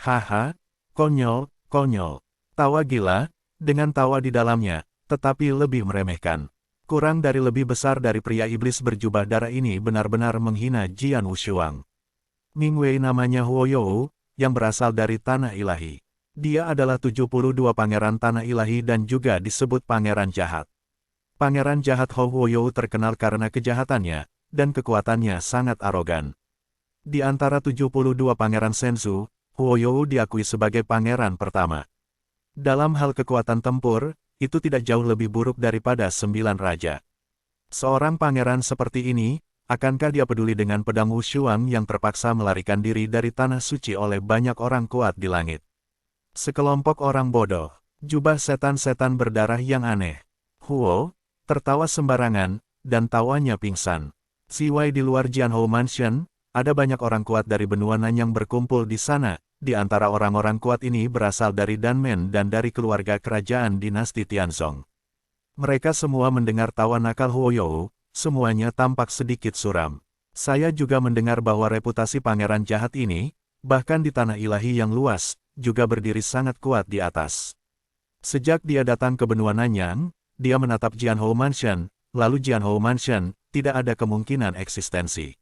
Haha, konyol, konyol. Tawa gila, dengan tawa di dalamnya, tetapi lebih meremehkan. Kurang dari lebih besar dari pria iblis berjubah darah ini benar-benar menghina Jian Wushuang. Mingwei namanya Huo You, yang berasal dari Tanah Ilahi. Dia adalah 72 pangeran Tanah Ilahi dan juga disebut pangeran jahat. Pangeran jahat Huo You terkenal karena kejahatannya, dan kekuatannya sangat arogan. Di antara 72 pangeran Senzu, Huo You diakui sebagai pangeran pertama. Dalam hal kekuatan tempur, itu tidak jauh lebih buruk daripada 9 raja. Seorang pangeran seperti ini, akankah dia peduli dengan pedang Wushuang yang terpaksa melarikan diri dari Tanah Suci oleh banyak orang kuat di langit? Sekelompok orang bodoh, jubah setan-setan berdarah yang aneh. Huo, tertawa sembarangan, dan tawanya pingsan. Siwai di luar Jianhou Mansion, ada banyak orang kuat dari benua Nanyang berkumpul di sana. Di antara orang-orang kuat ini berasal dari Danmen dan dari keluarga kerajaan dinasti Tianzong. Mereka semua mendengar tawa nakal Huo You, semuanya tampak sedikit suram. Saya juga mendengar bahwa reputasi pangeran jahat ini, bahkan di Tanah Ilahi yang luas, juga berdiri sangat kuat di atas. Sejak dia datang ke benua Nanyang, dia menatap Jianhou Mansion, lalu Jianhou Mansion tidak ada kemungkinan eksistensi.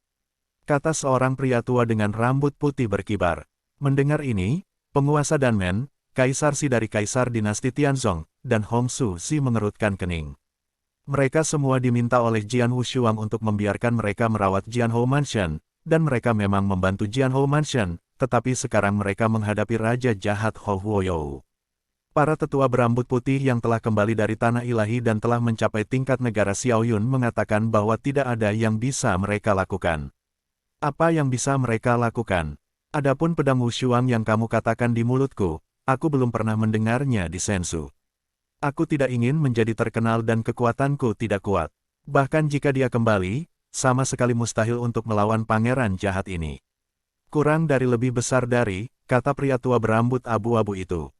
Kata seorang pria tua dengan rambut putih berkibar. Mendengar ini, penguasa Danmen, Kaisar Si dari Kaisar dinasti Tianzong, dan Hongsu Si mengerutkan kening. Mereka semua diminta oleh Jian Wushuang untuk membiarkan mereka merawat Jianhou Mansion, dan mereka memang membantu Jianhou Mansion, tetapi sekarang mereka menghadapi Raja Jahat Huo You. Para tetua berambut putih yang telah kembali dari Tanah Ilahi dan telah mencapai tingkat negara Xiaoyun mengatakan bahwa tidak ada yang bisa mereka lakukan. Apa yang bisa mereka lakukan? Adapun pedang Wushuang yang kamu katakan di mulutku, aku belum pernah mendengarnya di Senzu. Aku tidak ingin menjadi terkenal dan kekuatanku tidak kuat. Bahkan jika dia kembali, sama sekali mustahil untuk melawan pangeran jahat ini. Kurang dari lebih besar dari, kata pria tua berambut abu-abu itu.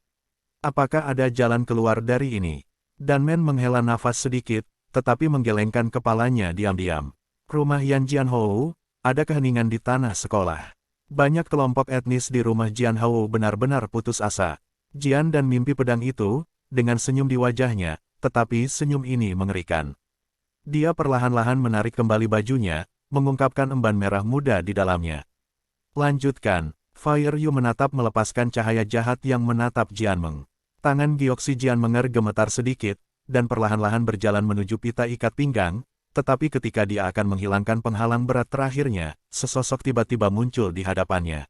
Apakah ada jalan keluar dari ini? Danmen menghela nafas sedikit, tetapi menggelengkan kepalanya diam-diam. Rumah Yan Jianhou, ada keheningan di tanah sekolah. Banyak kelompok etnis di rumah Jianhou benar-benar putus asa. Jian dan mimpi pedang itu, dengan senyum di wajahnya, tetapi senyum ini mengerikan. Dia perlahan-lahan menarik kembali bajunya, mengungkapkan emban merah muda di dalamnya. Lanjutkan, Fire Yu menatap melepaskan cahaya jahat yang menatap Jian Meng. Tangan Gioksi Jian Menger gemetar sedikit, dan perlahan-lahan berjalan menuju pita ikat pinggang, tetapi ketika dia akan menghilangkan penghalang berat terakhirnya, sesosok tiba-tiba muncul di hadapannya.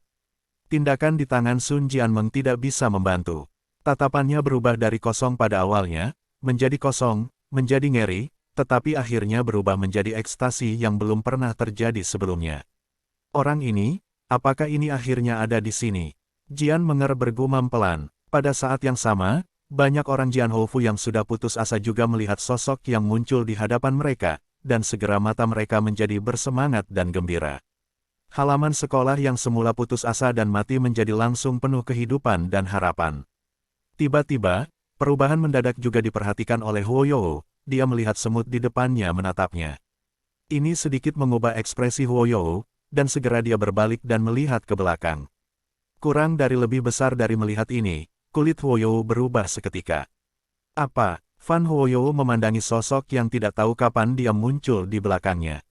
Tindakan di tangan Sun Jianmeng tidak bisa membantu. Tatapannya berubah dari kosong pada awalnya, menjadi kosong, menjadi ngeri, tetapi akhirnya berubah menjadi ekstasi yang belum pernah terjadi sebelumnya. Orang ini, apakah ini akhirnya ada di sini? Jian Menger bergumam pelan. Pada saat yang sama, banyak orang Jianhoufu yang sudah putus asa juga melihat sosok yang muncul di hadapan mereka, dan segera mata mereka menjadi bersemangat dan gembira. Halaman sekolah yang semula putus asa dan mati menjadi langsung penuh kehidupan dan harapan. Tiba-tiba, perubahan mendadak juga diperhatikan oleh Huo You, dia melihat semut di depannya menatapnya. Ini sedikit mengubah ekspresi Huo You, dan segera dia berbalik dan melihat ke belakang. Kurang dari lebih besar dari melihat ini, kulit Huo You berubah seketika. Apa? Fan Huo You memandangi sosok yang tidak tahu kapan dia muncul di belakangnya.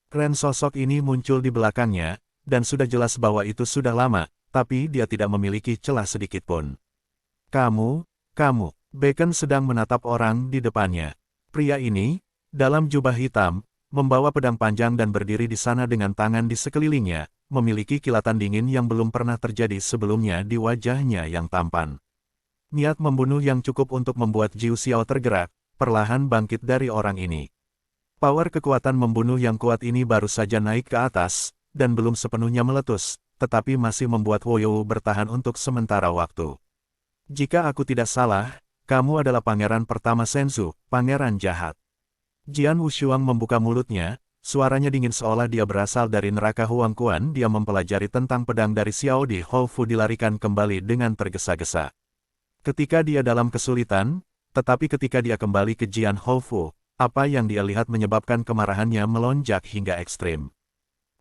Keren sosok ini muncul di belakangnya, dan sudah jelas bahwa itu sudah lama, tapi dia tidak memiliki celah sedikit pun. Kamu, Bacon sedang menatap orang di depannya. Pria ini, dalam jubah hitam, membawa pedang panjang dan berdiri di sana dengan tangan di sekelilingnya, memiliki kilatan dingin yang belum pernah terjadi sebelumnya di wajahnya yang tampan. Niat membunuh yang cukup untuk membuat Jiu Xiao tergerak, perlahan bangkit dari orang ini. Power kekuatan membunuh yang kuat ini baru saja naik ke atas, dan belum sepenuhnya meletus, tetapi masih membuat Huo You bertahan untuk sementara waktu. Jika aku tidak salah, kamu adalah pangeran pertama Senzu, pangeran jahat. Jian Wushuang membuka mulutnya, suaranya dingin seolah dia berasal dari neraka Huangquan. Dia mempelajari tentang pedang dari Xiao Di Houfu dilarikan kembali dengan tergesa-gesa. Ketika dia dalam kesulitan, tetapi ketika dia kembali ke Jian Houfu, apa yang dia lihat menyebabkan kemarahannya melonjak hingga ekstrim.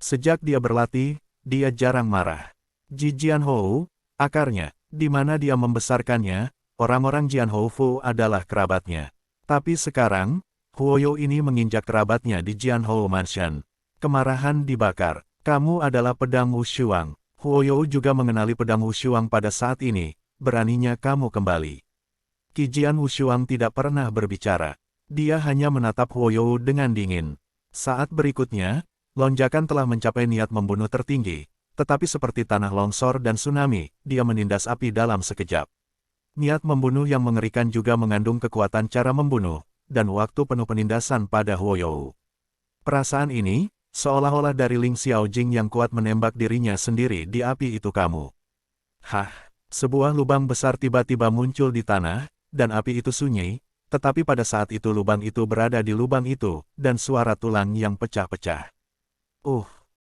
Sejak dia berlatih, dia jarang marah. Jian Hou, akarnya, di mana dia membesarkannya, orang-orang Jian Houfu adalah kerabatnya. Tapi sekarang, Huoyo ini menginjak kerabatnya di Jian Hou Mansion. Kemarahan dibakar. Kamu adalah pedang Wushuang. Huoyo juga mengenali pedang Wushuang pada saat ini. Beraninya kamu kembali. Jian Wushuang tidak pernah berbicara. Dia hanya menatap Huoyo dengan dingin. Saat berikutnya, lonjakan telah mencapai niat membunuh tertinggi. Tetapi seperti tanah longsor dan tsunami, dia menindas api dalam sekejap. Niat membunuh yang mengerikan juga mengandung kekuatan cara membunuh, dan waktu penuh penindasan pada Huoyo. Perasaan ini, seolah-olah dari Ling Xiaojing yang kuat menembak dirinya sendiri di api itu kamu. Hah, sebuah lubang besar tiba-tiba muncul di tanah, dan api itu sunyi, tetapi pada saat itu lubang itu berada di lubang itu, dan suara tulang yang pecah-pecah.